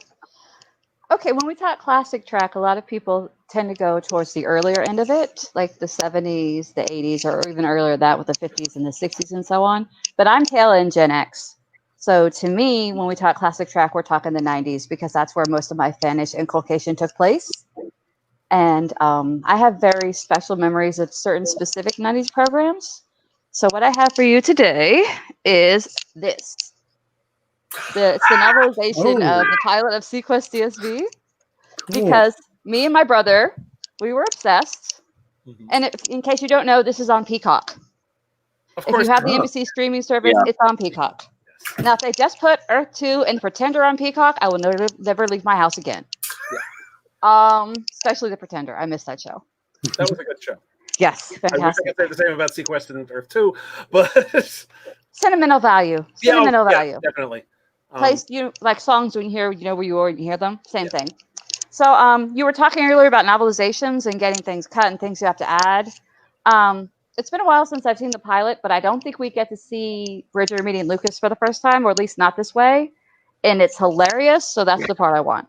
Okay, when we talk classic track, a lot of people tend to go towards the earlier end of it, like the 70s, the 80s, or even earlier than that with the 50s and the 60s and so on. But I'm tail end Gen X. So to me, when we talk classic track, we're talking the 90s because that's where most of my fanish inculcation took place. And I have very special memories of certain specific 90s programs. So what I have for you today is this. It's the novelization of the pilot of SEAQUEST DSV. Because me and my brother, we were obsessed. And in case you don't know, this is on Peacock. Of If course. you have the NBC streaming service, it's on Peacock. Now, if they just put Earth 2 and Pretender on Peacock, I will never leave my house again. Especially the Pretender. I miss that show. That was a good show. Yes, I wish I fantastic. could say the same about SeaQuest and Earth 2, but Sentimental value. Sentimental value. Definitely. Place you like songs when you hear, you know where you are and you hear them. Same thing. So you were talking earlier about novelizations and getting things cut and things you have to add. It's been a while since I've seen the pilot, but I don't think we get to see Bridger meeting Lucas for the first time, or at least not this way. And it's hilarious, so that's the part I want.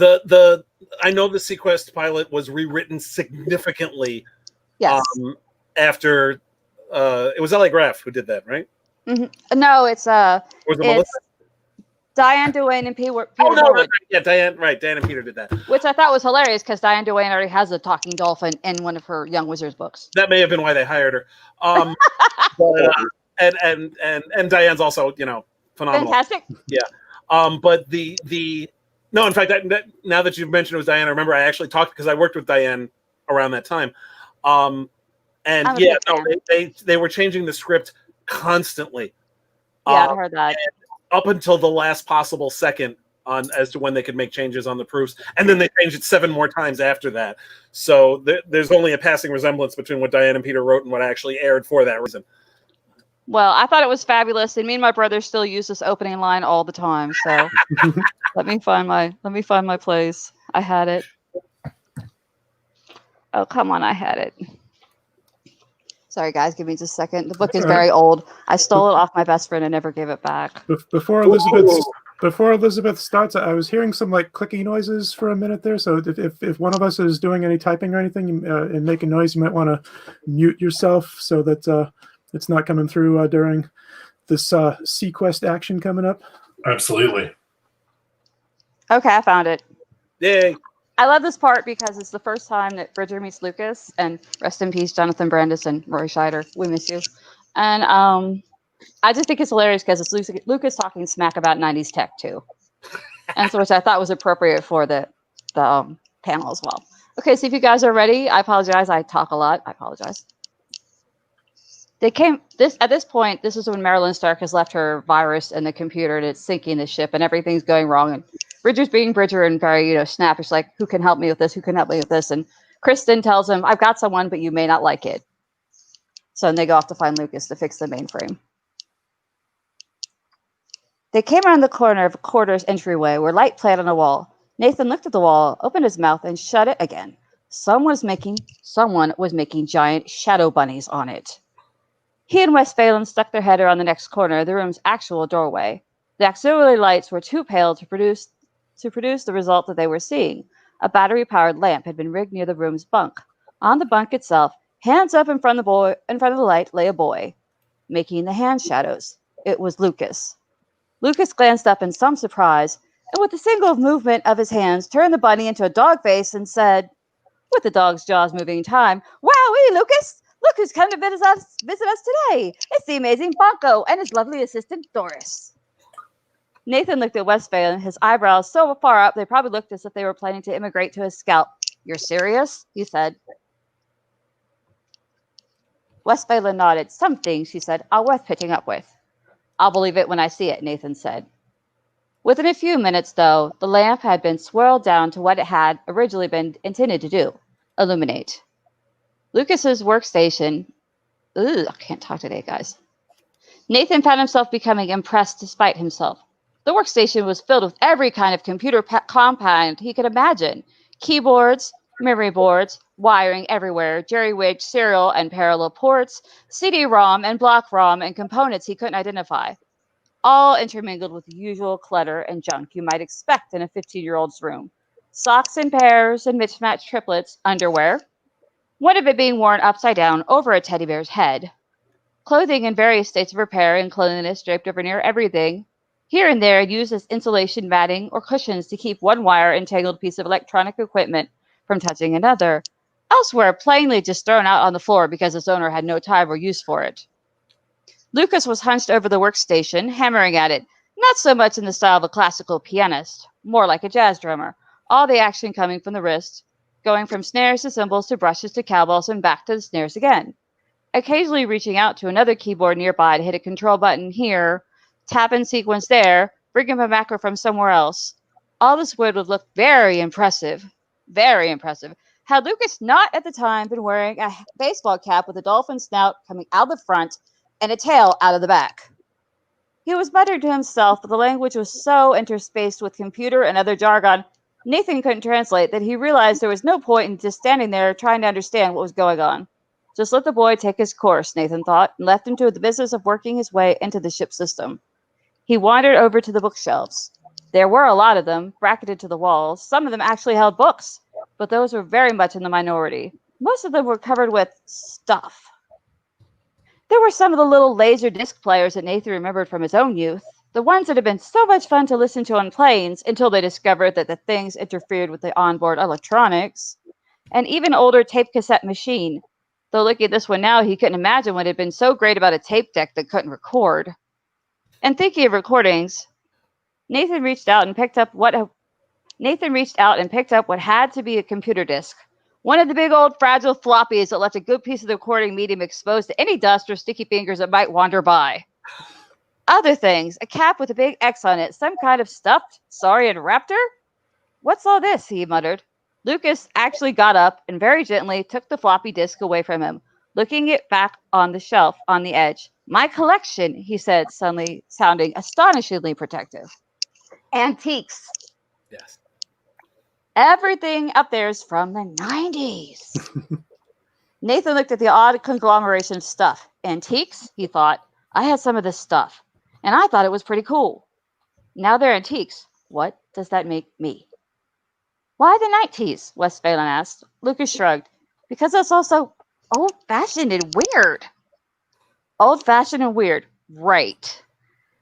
I know the SeaQuest pilot was rewritten significantly. Yes. After it was L.A. Graff who did that, right? Mm-hmm. No, it's Or was it Melissa? Diane Duane and Peter. Oh no, Norwood, yeah, Diane. Right, Diane and Peter did that. which I thought was hilarious because Diane Duane already has a talking dolphin in one of her Young Wizards books. That may have been why they hired her. But, and Diane's also, phenomenal. Fantastic. Yeah. But no, in fact, now that you've mentioned it was Diane, I remember I actually talked because I worked with Diane around that time. And yeah, no, they were changing the script constantly. Yeah, I heard that. Up until the last possible second as to when they could make changes on the proofs. And then they changed it 7 more times after that. So there's only a passing resemblance between what Diane and Peter wrote and what actually aired for that reason. Well, I thought it was fabulous, and me and my brother still use this opening line all the time. So let me find my place. I had it. Oh, come on, I had it. Sorry, guys, give me just a second. The book is very old. I stole it off my best friend and never gave it back. Before Elizabeth starts, I was hearing some like clicky noises for a minute there. So if one of us is doing any typing or anything and making noise, you might want to mute yourself so that it's not coming through during this SeaQuest action coming up. Absolutely. Okay, I found it. Yay. I love this part because it's the first time that Bridger meets Lucas, and rest in peace, Jonathan Brandis and Roy Scheider. We miss you. And I just think it's hilarious because it's Lucas talking smack about 90s tech too, and so which I thought was appropriate for the panel as well. Okay, so if you guys are ready, I apologize. I talk a lot. I apologize. At this point, this is when Marilyn Stark has left her virus in the computer and it's sinking the ship and everything's going wrong. And Bridger's being Bridger and very, snappish, like, who can help me with this? Who can help me with this? And Kristen tells him, I've got someone, but you may not like it. So then they go off to find Lucas to fix the mainframe. They came around the corner of a quarters entryway where light played on a wall. Nathan looked at the wall, opened his mouth, and shut it again. Someone was making giant shadow bunnies on it. He and West Phelan stuck their head around the next corner of the room's actual doorway. The auxiliary lights were too pale to produce the result that they were seeing. A battery-powered lamp had been rigged near the room's bunk. On the bunk itself, hands up in front of the light, lay a boy, making the hand shadows. It was Lucas. Lucas glanced up in some surprise, and with a single movement of his hands, turned the bunny into a dog face and said, with the dog's jaws moving in time, "Wowee, Lucas! Look who's come to visit us today. It's the amazing Bonko and his lovely assistant, Doris." Nathan looked at West Phelan, his eyebrows so far up they probably looked as if they were planning to immigrate to his scalp. "You're serious?" he said. West Phelan nodded. "Some things," she said, "are worth pitching up with." "I'll believe it when I see it," Nathan said. Within a few minutes, though, the lamp had been swirled down to what it had originally been intended to do, illuminate. Lucas's workstation. I can't talk today, guys. Nathan found himself becoming impressed despite himself. The workstation was filled with every kind of computer compound he could imagine. Keyboards, Memory boards, wiring everywhere, jerry-rigged serial and parallel ports, CD-ROM and block-ROM and components he couldn't identify, all intermingled with the usual clutter and junk you might expect in a 15-year-old's room. Socks in pairs and mismatched triplets, underwear, one of it being worn upside down over a teddy bear's head. Clothing in various states of repair and cleanliness draped over near everything, here and there used as insulation matting or cushions to keep one wire entangled piece of electronic equipment from touching another. Elsewhere, plainly just thrown out on the floor because its owner had no time or use for it. Lucas was hunched over the workstation, hammering at it, not so much in the style of a classical pianist, more like a jazz drummer, all the action coming from the wrist, going from snares to cymbals to brushes to cowbells and back to the snares again. Occasionally reaching out to another keyboard nearby to hit a control button here, tap and sequence there, bring up a macro from somewhere else. All this would look very impressive. Very impressive. Had Lucas not at the time been wearing a baseball cap with a dolphin snout coming out the front and a tail out of the back. He was muttering to himself, but the language was so interspaced with computer and other jargon Nathan couldn't translate that he realized there was no point in just standing there trying to understand what was going on. Just let the boy take his course, Nathan thought, and left him to the business of working his way into the ship system. He wandered over to the bookshelves. There were a lot of them, bracketed to the walls. Some of them actually held books, but those were very much in the minority. Most of them were covered with stuff. There were some of the little laser disc players that Nathan remembered from his own youth, the ones that had been so much fun to listen to on planes until they discovered that the things interfered with the onboard electronics. An even older tape cassette machine, though looking at this one now, he couldn't imagine what had been so great about a tape deck that couldn't record. And thinking of recordings, Nathan reached out and picked up what had to be a computer disc. One of the big old fragile floppies that left a good piece of the recording medium exposed to any dust or sticky fingers that might wander by. Other things, a cap with a big X on it, some kind of stuffed saurian raptor? What's all this? He muttered. Lucas actually got up and very gently took the floppy disk away from him, looking it back on the shelf on the edge. My collection, he said, suddenly sounding astonishingly protective. Antiques. Yes. Everything up there is from the 90s. Nathan looked at the odd conglomeration of stuff. Antiques, he thought. I had some of this stuff, and I thought it was pretty cool. Now they're antiques. What does that make me? Why the 90s? Wes Phelan asked. Lucas shrugged. Because it's also old-fashioned and weird. Old-fashioned and weird. Right.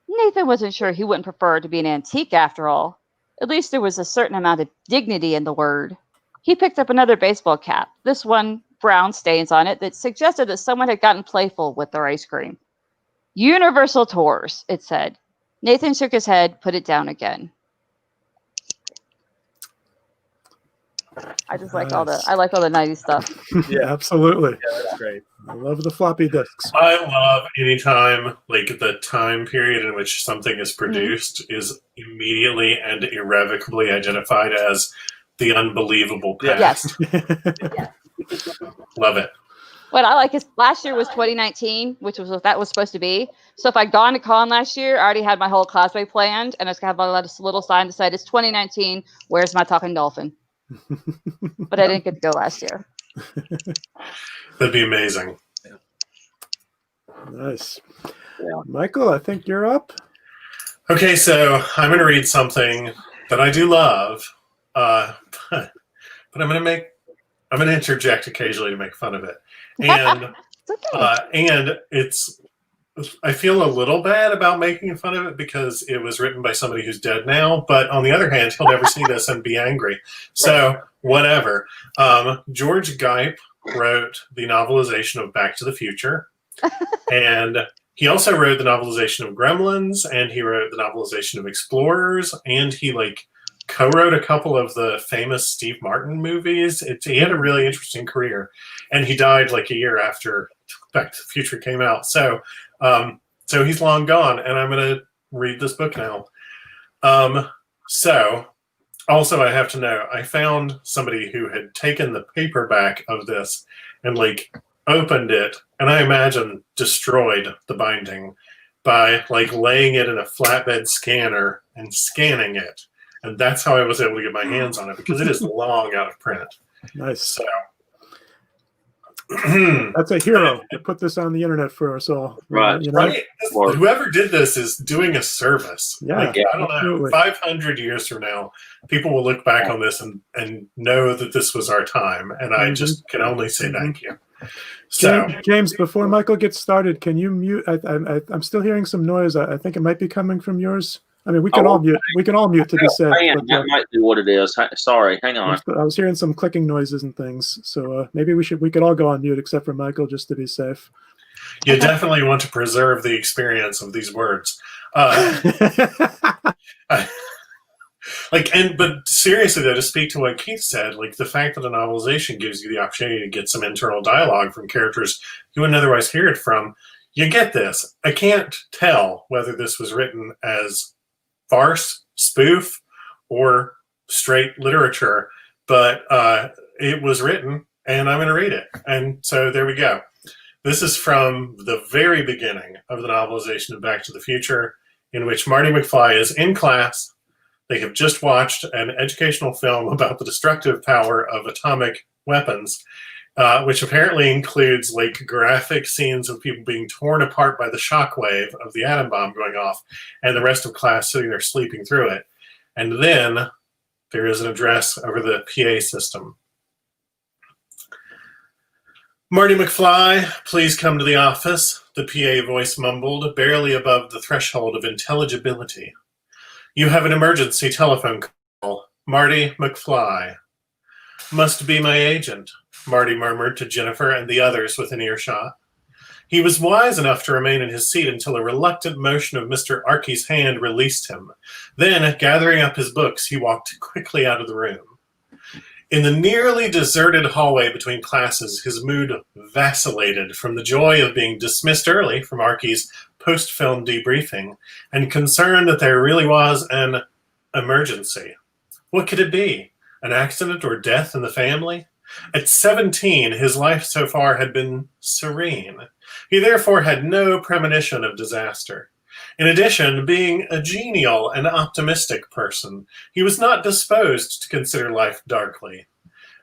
Nathan wasn't sure he wouldn't prefer to be an antique after all. At least there was a certain amount of dignity in the word. He picked up another baseball cap, this one brown stains on it that suggested that someone had gotten playful with their ice cream. Universal Tours, it said. Nathan shook his head, put it down again. I just like all the 90s stuff. Yeah, absolutely. Yeah, that's great. I love the floppy disks. I love anytime, like, the time period in which something is produced is immediately and irrevocably identified as the unbelievable past. Yes. Love it. What I like is last year was 2019, which was what that was supposed to be. So if I'd gone to con last year, I already had my whole cosplay planned, and I was going to have a little sign that said, it's 2019, where's my talking dolphin? But I didn't get to go last year. That'd be amazing. Nice. Yeah. Michael, I think you're up. Okay, so I'm going to read something that I do love, but I'm going to interject occasionally to make fun of it. And It's okay. and I feel a little bad about making fun of it because it was written by somebody who's dead now. But on the other hand, he'll never see this and be angry. So whatever. George Geip wrote the novelization of Back to the Future. And he also wrote the novelization of Gremlins, and he wrote the novelization of Explorers, and he co-wrote a couple of the famous Steve Martin movies. He had a really interesting career, and he died a year after Back to the Future came out. So he's long gone, and I'm going to read this book now. So also I have to know, I found somebody who had taken the paperback of this and opened it, and I imagine destroyed the binding by laying it in a flatbed scanner and scanning it. And that's how I was able to get my hands on it, because it is long out of print. Nice. So that's a hero to put this on the internet for us all. Right. You know? Right. Whoever did this is doing a service. Yeah, like, I don't know. 500 years from now, people will look back on this and know that this was our time. And I just can only say thank you. So, James, before Michael gets started, can you mute? I'm still hearing some noise. I think it might be coming from yours. I mean, we can all mute. We can all mute to be safe. That might be what it is. Sorry, hang on. I was hearing some clicking noises and things, so maybe we could all go on mute except for Michael, just to be safe. You definitely want to preserve the experience of these words. But seriously though, to speak to what Keith said, like the fact that a novelization gives you the opportunity to get some internal dialogue from characters you wouldn't otherwise hear it from, you get this. I can't tell whether this was written as farce, spoof, or straight literature, but it was written, and I'm going to read it. And so there we go. This is from the very beginning of the novelization of Back to the Future, in which Marty McFly is in class. They have just watched an educational film about the destructive power of atomic weapons, which apparently includes like graphic scenes of people being torn apart by the shockwave of the atom bomb going off, and the rest of class sitting there sleeping through it. And then there is an address over the PA system. Marty McFly, please come to the office, the PA voice mumbled, barely above the threshold of intelligibility. You have an emergency telephone call. Marty McFly. Must be my agent, Marty murmured to Jennifer and the others within earshot. He was wise enough to remain in his seat until a reluctant motion of Mr. Arky's hand released him. Then, gathering up his books, he walked quickly out of the room. In the nearly deserted hallway between classes, his mood vacillated from the joy of being dismissed early from Arky's post-film debriefing and concern that there really was an emergency. What could it be? An accident or death in the family? At 17, his life so far had been serene. He therefore had no premonition of disaster. In addition, being a genial and optimistic person, he was not disposed to consider life darkly.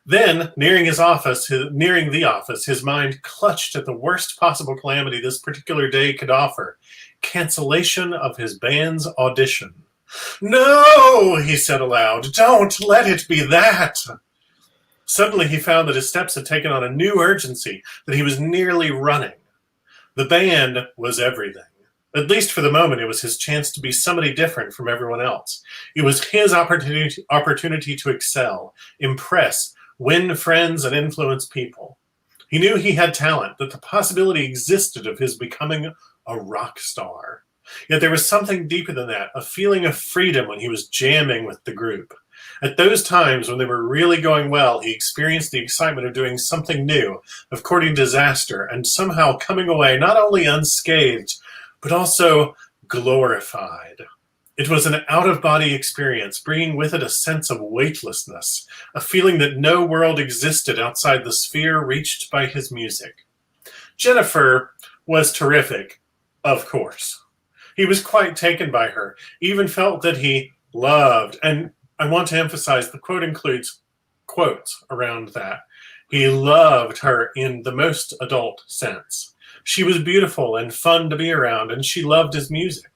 Then, nearing the office, his mind clutched at the worst possible calamity this particular day could offer: cancellation of his band's audition. No, he said aloud, don't let it be that. Suddenly he found that his steps had taken on a new urgency, that he was nearly running. The band was everything. At least for the moment, it was his chance to be somebody different from everyone else. It was his opportunity to excel, impress, win friends, and influence people. He knew he had talent, that the possibility existed of his becoming a rock star. Yet there was something deeper than that, a feeling of freedom when he was jamming with the group. At those times when they were really going well, he experienced the excitement of doing something new, of courting disaster, and somehow coming away not only unscathed, but also glorified. It was an out-of-body experience, bringing with it a sense of weightlessness, a feeling that no world existed outside the sphere reached by his music. Jennifer was terrific, of course. He was quite taken by her, even felt that he loved, and I want to emphasize the quote includes quotes around that. He loved her in the most adult sense. She was beautiful and fun to be around, and she loved his music.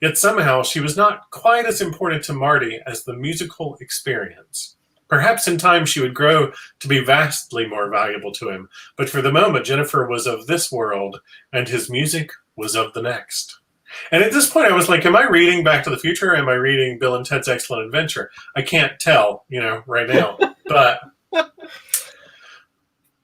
Yet somehow she was not quite as important to Marty as the musical experience. Perhaps in time she would grow to be vastly more valuable to him, but for the moment Jennifer was of this world, and his music was of the next. And at this point I was like, am I reading Back to the Future or am I reading Bill and Ted's Excellent Adventure? I can't tell, right now. But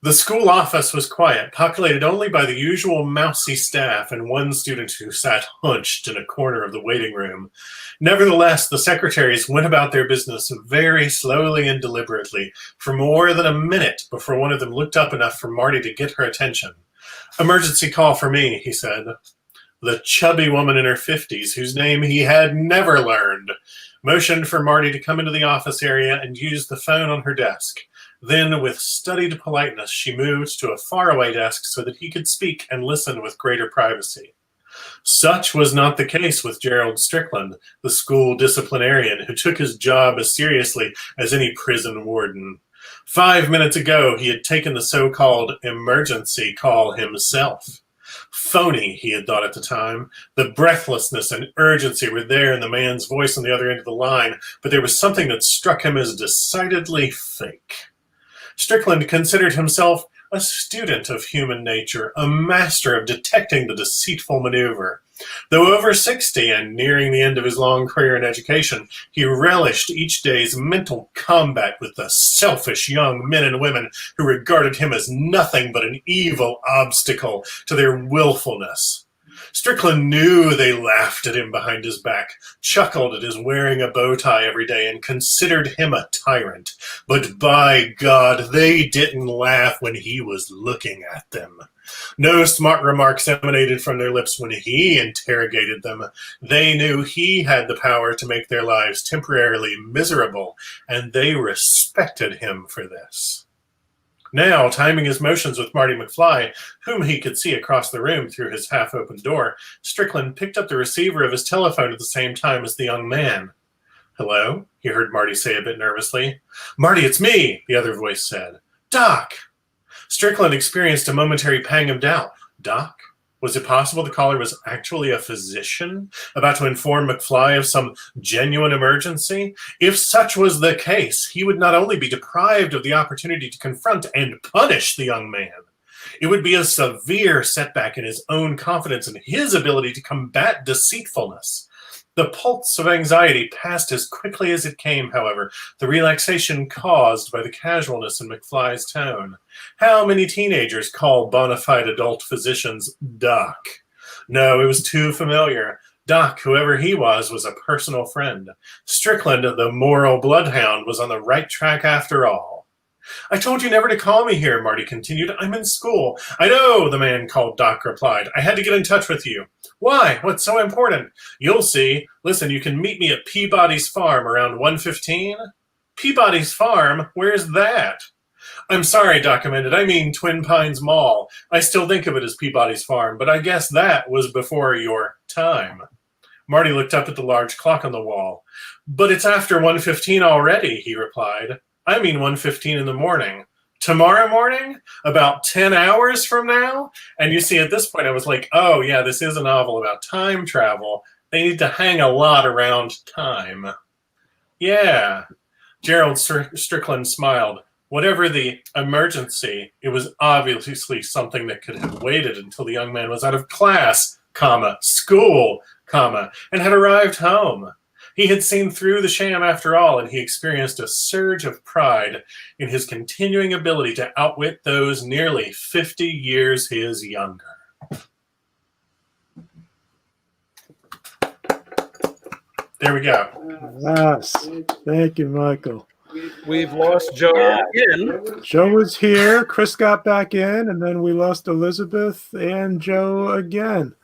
the school office was quiet, populated only by the usual mousy staff and one student who sat hunched in a corner of the waiting room. Nevertheless, the secretaries went about their business very slowly and deliberately for more than a minute before one of them looked up enough for Marty to get her attention. Emergency call for me, he said. The chubby woman in her 50s, whose name he had never learned, motioned for Marty to come into the office area and use the phone on her desk. Then, with studied politeness, she moved to a faraway desk so that he could speak and listen with greater privacy. Such was not the case with Gerald Strickland, the school disciplinarian, who took his job as seriously as any prison warden. 5 minutes ago, he had taken the so-called emergency call himself. Phony, he had thought at the time. The breathlessness and urgency were there in the man's voice on the other end of the line, but there was something that struck him as decidedly fake. Strickland considered himself a student of human nature, a master of detecting the deceitful maneuver. Though over 60 and nearing the end of his long career in education, he relished each day's mental combat with the selfish young men and women who regarded him as nothing but an evil obstacle to their willfulness. Strickland knew they laughed at him behind his back, chuckled at his wearing a bow tie every day, and considered him a tyrant. But by God, they didn't laugh when he was looking at them. No smart remarks emanated from their lips when he interrogated them. They knew he had the power to make their lives temporarily miserable, and they respected him for this. Now, timing his motions with Marty McFly, whom he could see across the room through his half-open door, Strickland picked up the receiver of his telephone at the same time as the young man. "Hello?" he heard Marty say a bit nervously. "Marty, it's me," the other voice said. "Doc!" Strickland experienced a momentary pang of doubt. Doc? Was it possible the caller was actually a physician, about to inform McFly of some genuine emergency? If such was the case, he would not only be deprived of the opportunity to confront and punish the young man, it would be a severe setback in his own confidence and his ability to combat deceitfulness. The pulse of anxiety passed as quickly as it came, however, the relaxation caused by the casualness in McFly's tone. How many teenagers call bona fide adult physicians Doc? No, it was too familiar. Doc, whoever he was a personal friend. Strickland, the moral bloodhound, was on the right track after all. "I told you never to call me here," Marty continued. "I'm in school." "I know," the man called Doc replied. "I had to get in touch with you." "Why? What's so important?" "You'll see. Listen, you can meet me at Peabody's Farm around 1:15. "Peabody's Farm? Where's that?" "I'm sorry," Doc amended. "I mean Twin Pines Mall. I still think of it as Peabody's Farm, but I guess that was before your time." Marty looked up at the large clock on the wall. "But it's after 1:15 already," he replied. "I mean 1:15 in the morning. Tomorrow morning? About 10 hours from now?" And you see, at this point, I was like, oh, yeah, this is a novel about time travel. They need to hang a lot around time. Yeah. Gerald Strickland smiled. Whatever the emergency, it was obviously something that could have waited until the young man was out of class, school, and had arrived home. He had seen through the sham after all, and he experienced a surge of pride in his continuing ability to outwit those nearly 50 years his younger. There we go. Yes. Thank you, Michael. We've lost Joe again. Joe was here, Chris got back in, and then we lost Elizabeth and Joe again.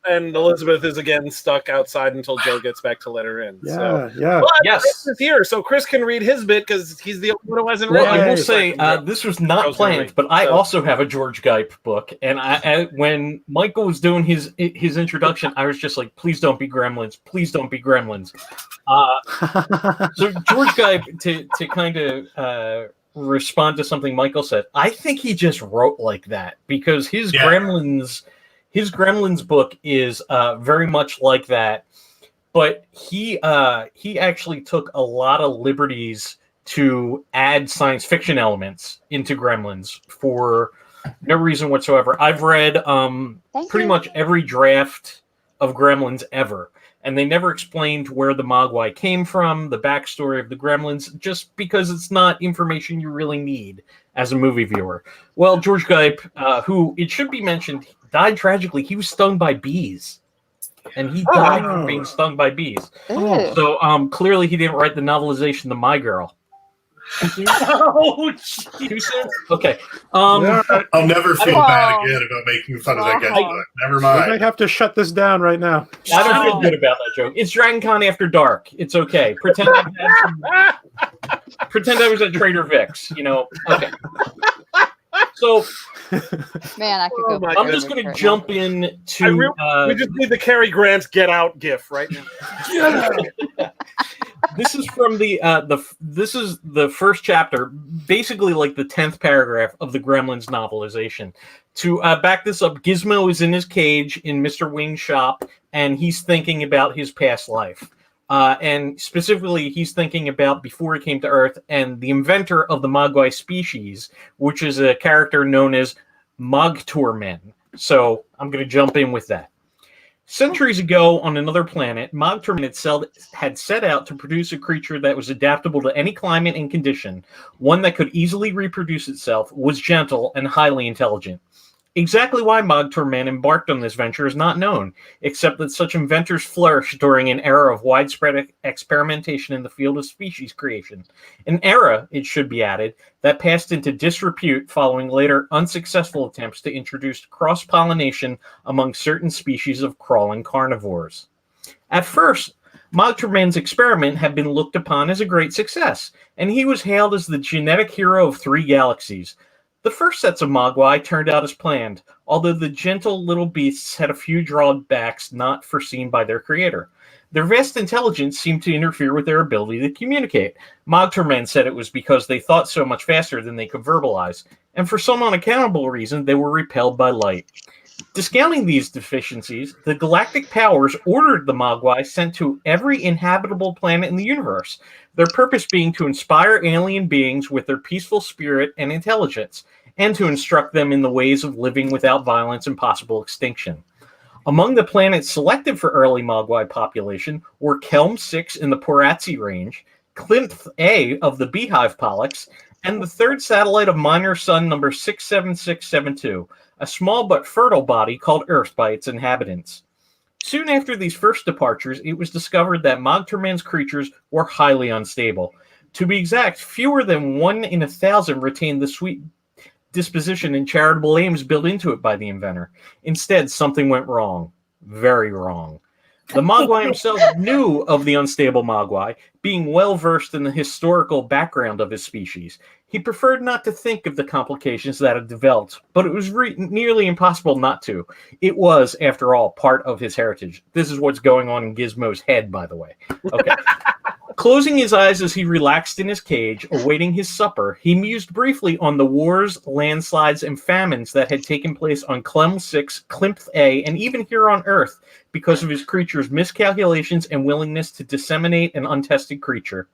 And Elizabeth is again stuck outside until Joe gets back to let her in. Yeah. But Yes. Chris is here, so Chris can read his bit because he's the only one who hasn't read Well, it. I will say this was not planned, but I also have a George Geip book, and I when Michael was doing his introduction, I was just like, "Please don't be Gremlins! Please don't be Gremlins!" So George Geip, to kind of respond to something Michael said, I think he just wrote like that because his Gremlins book is very much like that, but he actually took a lot of liberties to add science fiction elements into Gremlins for no reason whatsoever. I've read pretty much every draft of Gremlins ever, and they never explained where the Mogwai came from, the backstory of the Gremlins, just because it's not information you really need as a movie viewer. Well, George Geip, who, it should be mentioned, died tragically. He was stung by bees, and he died from being stung by bees. Ew. So clearly he didn't write the novelization The My Girl. Oh, Too soon? Okay. I'll never feel bad again about making fun of that guy's book. Never We might mind. have to shut this down right now. I don't feel good about that joke. It's Dragon Con After Dark. It's okay. Pretend I was at Trader Vic's, you know. Okay. So Man, I could go. my I'm just going to jump in to. We just need the Cary Grant Get Out gif right now. This is from this is the first chapter, basically like the 10th paragraph of the Gremlins novelization. To back this up, Gizmo is in his cage in Mr. Wing's shop, and he's thinking about his past life. And specifically, he's thinking about before he came to Earth and the inventor of the Mogwai species, which is a character known as Mogturmen. So I'm going to jump in with that. Centuries ago, on another planet, Mogturmen itself had set out to produce a creature that was adaptable to any climate and condition, one that could easily reproduce itself, was gentle, and highly intelligent. Exactly why Mogturmen embarked on this venture is not known, except that such inventors flourished during an era of widespread experimentation in the field of species creation. An era, it should be added, that passed into disrepute following later unsuccessful attempts to introduce cross-pollination among certain species of crawling carnivores. At first, Mogturmen's experiment had been looked upon as a great success, and he was hailed as the genetic hero of 3 galaxies. The first sets of Mogwai turned out as planned, although the gentle little beasts had a few drawbacks not foreseen by their creator. Their vast intelligence seemed to interfere with their ability to communicate. Mogturmen said it was because they thought so much faster than they could verbalize, and for some unaccountable reason, they were repelled by light. Discounting these deficiencies, the galactic powers ordered the Mogwai sent to every inhabitable planet in the universe, their purpose being to inspire alien beings with their peaceful spirit and intelligence, and to instruct them in the ways of living without violence and possible extinction. Among the planets selected for early Mogwai population were Kelm 6 in the Poratzi range, Klinth A of the Beehive Pollux, and the third satellite of minor sun number 67672, a small but fertile body called Earth by its inhabitants. Soon after these first departures, it was discovered that Mogturmen's creatures were highly unstable. To be exact, fewer than 1 in 1,000 retained the sweet disposition and charitable aims built into it by the inventor. Instead, something went wrong. Very wrong. The Mogwai himself knew of the unstable Mogwai, being well versed in the historical background of his species. He preferred not to think of the complications that had developed, but it was nearly impossible not to. It was, after all, part of his heritage. This is what's going on in Gizmo's head, by the way. Okay. Closing his eyes as he relaxed in his cage, awaiting his supper, he mused briefly on the wars, landslides, and famines that had taken place on Clem 6, Klinth A, and even here on Earth, because of his creature's miscalculations and willingness to disseminate an untested creature.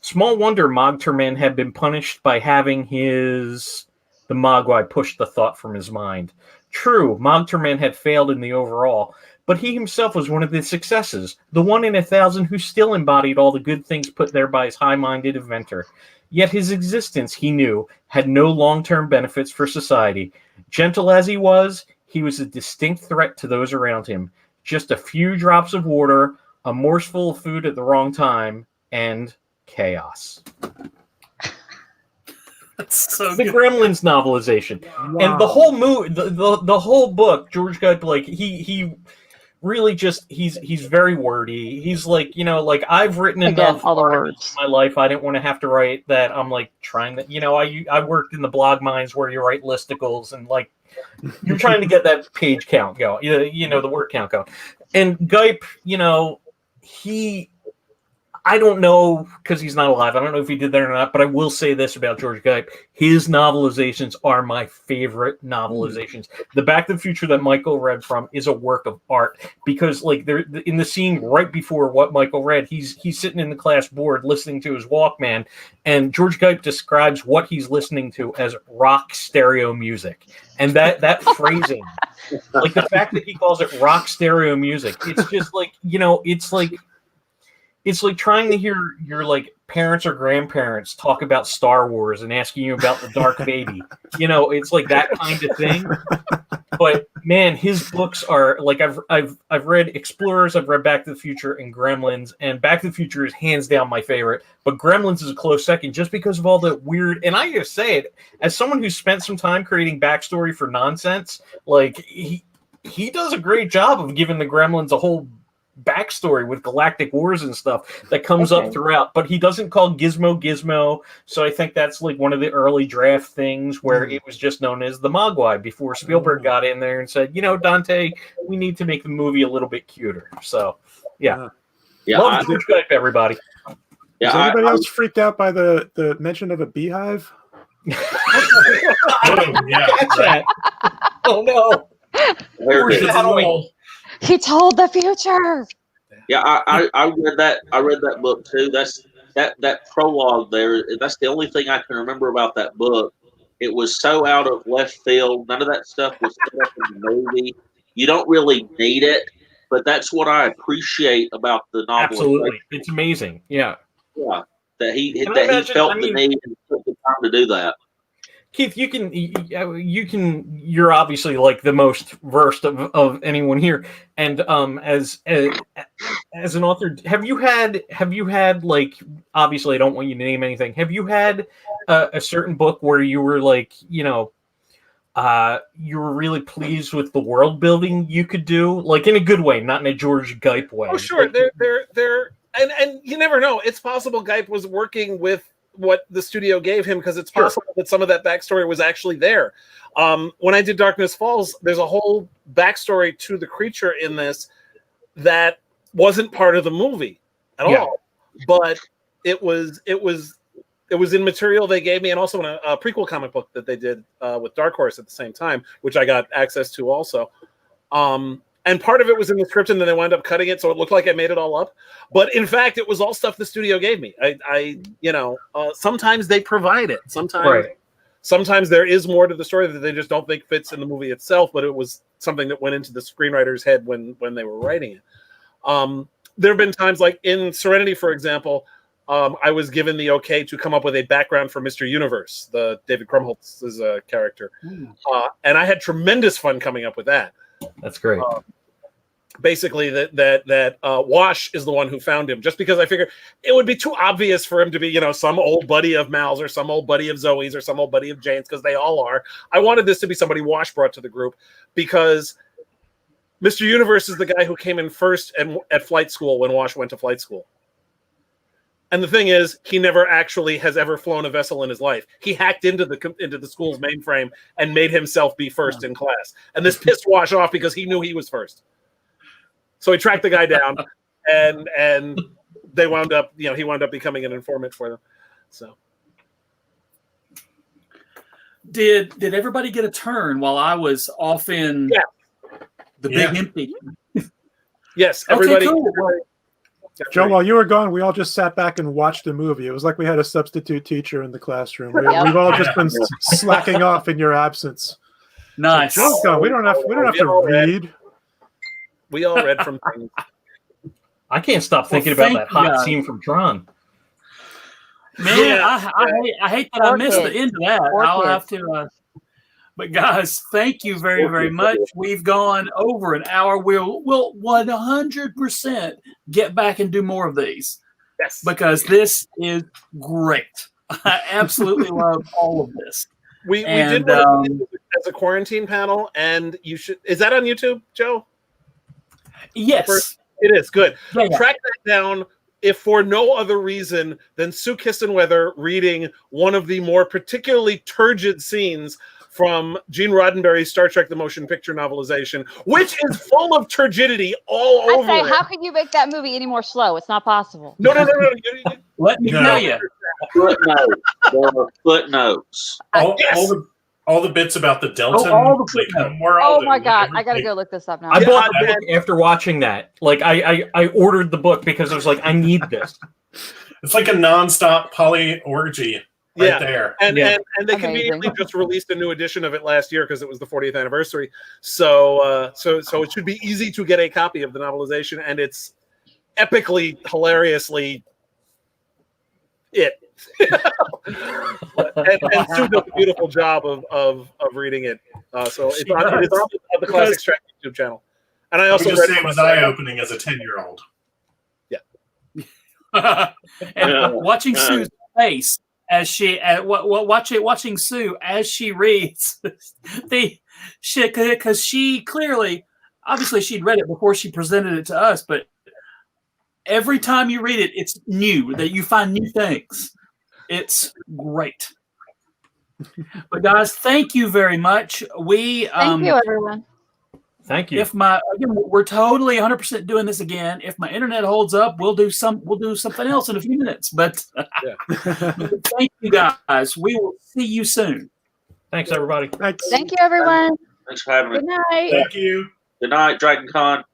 Small wonder Mogturmen had been punished by having the Mogwai pushed the thought from his mind. True, Mogturmen had failed in the overall, but he himself was one of the successes, the 1 in 1,000 who still embodied all the good things put there by his high-minded inventor. Yet his existence, he knew, had no long-term benefits for society. Gentle as he was a distinct threat to those around him. Just a few drops of water, a morsel of food at the wrong time, and chaos. That's so the good. Gremlins novelization. Wow. And the whole the whole book, George Guy, like he really just he's very wordy. He's like, like I've written enough all the words in my life. I didn't want to have to write that. I'm like trying to, I worked in the blog mines where you write listicles and like you're trying to get that page count going, the word count going. And Gype, I don't know, because he's not alive. I don't know if he did that or not, but I will say this about George Gype. His novelizations are my favorite novelizations. The Back to the Future that Michael read from is a work of art because, like, they're in the scene right before what Michael read, he's sitting in the class board listening to his Walkman, and George Gype describes what he's listening to as rock stereo music. And that phrasing, like the fact that he calls it rock stereo music, it's just like, it's like trying to hear your like parents or grandparents talk about Star Wars and asking you about the Dark Baby. It's like that kind of thing. But man, his books are like I've read Explorers, I've read Back to the Future and Gremlins, and Back to the Future is hands down my favorite. But Gremlins is a close second just because of all the weird. And I just say it as someone who spent some time creating backstory for nonsense. Like he does a great job of giving the Gremlins a whole backstory with galactic wars and stuff that comes up throughout, but he doesn't call Gizmo, so I think that's like one of the early draft things where it was just known as the Mogwai before Spielberg got in there and said, Dante, we need to make the movie a little bit cuter. So yeah. Love George Gype, everybody. Is anybody else freaked out by the mention of a beehive? Oh, yeah. Right. Oh no! There it is. He told the future. Yeah, I read that. I read that book too. That prologue there. That's the only thing I can remember about that book. It was so out of left field. None of that stuff was set up in the movie. You don't really need it, but that's what I appreciate about the novel. Absolutely, it's amazing. Yeah, yeah. That he imagine, felt the need and took the time to do that. Keith, you're obviously like the most versed of anyone here, and as an author, have you had like, obviously I don't want you to name anything, have you had a certain book where you were like, you were really pleased with the world building you could do, like in a good way, not in a George Guype way? Oh sure, and you never know. It's possible Guype was working with what the studio gave him, because it's possible that some of that backstory was actually there. When I did Darkness Falls, there's a whole backstory to the creature in this that wasn't part of the movie at all, but it was in material they gave me, and also in a prequel comic book that they did with Dark Horse at the same time, which I got access to also. And part of it was in the script, and then they wound up cutting it, so it looked like I made it all up. But in fact, it was all stuff the studio gave me. Sometimes they provide it. Sometimes there is more to the story that they just don't think fits in the movie itself, but it was something that went into the screenwriter's head when they were writing it. There have been times, like in Serenity, for example, I was given the okay to come up with a background for Mr. Universe, the David Krumholtz's character. And I had tremendous fun coming up with that. That's great. Basically, that Wash is the one who found him, just because I figured it would be too obvious for him to be, some old buddy of Mal's or some old buddy of Zoe's or some old buddy of Jane's, because they all are. I wanted this to be somebody Wash brought to the group, because Mr. Universe is the guy who came in first at flight school when Wash went to flight school. And the thing is, he never actually has ever flown a vessel in his life. He hacked into the school's mainframe and made himself be first in class. And this pissed Wash off because he knew he was first. So he tracked the guy down, and they wound up, he wound up becoming an informant for them. So, did everybody get a turn while I was off in the big empty? Yes, everybody. Okay, cool. Joe, while you were gone, we all just sat back and watched the movie. It was like we had a substitute teacher in the classroom. We've all just been slacking off in your absence. Nice. So, Joe's gone. We don't have to read. We all read from things. I can't stop thinking about that hot scene from Tron. Man, I hate that I missed the end of that. I'll have to. But guys, thank you very, very much. We've gone over an hour. We'll 100% get back and do more of these. Yes, because this is great. I absolutely love all of this. We did one as a quarantine panel, and you should. Is that on YouTube, Joe? Yes, it is. Good. Yeah. Track that down, if for no other reason than Sue Kistenweather reading one of the more particularly turgid scenes from Gene Roddenberry's Star Trek: The Motion Picture novelization, which is full of turgidity all over it. How can you make that movie any more slow? It's not possible. No. Let me tell you. Footnotes. There are footnotes. All the bits about the Delta. All the footnotes. Oh my God. I got to go look this up now. I bought the book after watching that. Like, I ordered the book because I was like, I need this. It's like a nonstop poly orgy. Right there. And they conveniently just released a new edition of it last year because it was the 40th anniversary. So it should be easy to get a copy of the novelization, and it's epically, hilariously it. and Sue does a beautiful job of reading it. So it's on the Classics Track YouTube channel. And I also just say it was eye-opening as a 10-year-old. Yeah. And watching Sue's face as she watching Sue as she reads the shit, because she clearly, obviously, she'd read it before she presented it to us, but every time you read it, it's new, that you find new things. It's great. But guys, thank you very much. Thank you, everyone. Thank you. If we're totally 100% doing this again. If my internet holds up, we'll do something else in a few minutes. But thank you guys. We will see you soon. Thanks, everybody. Thanks. Thank you, everyone. Thanks for having me. Good night. Thank you. Good night, Dragon Con.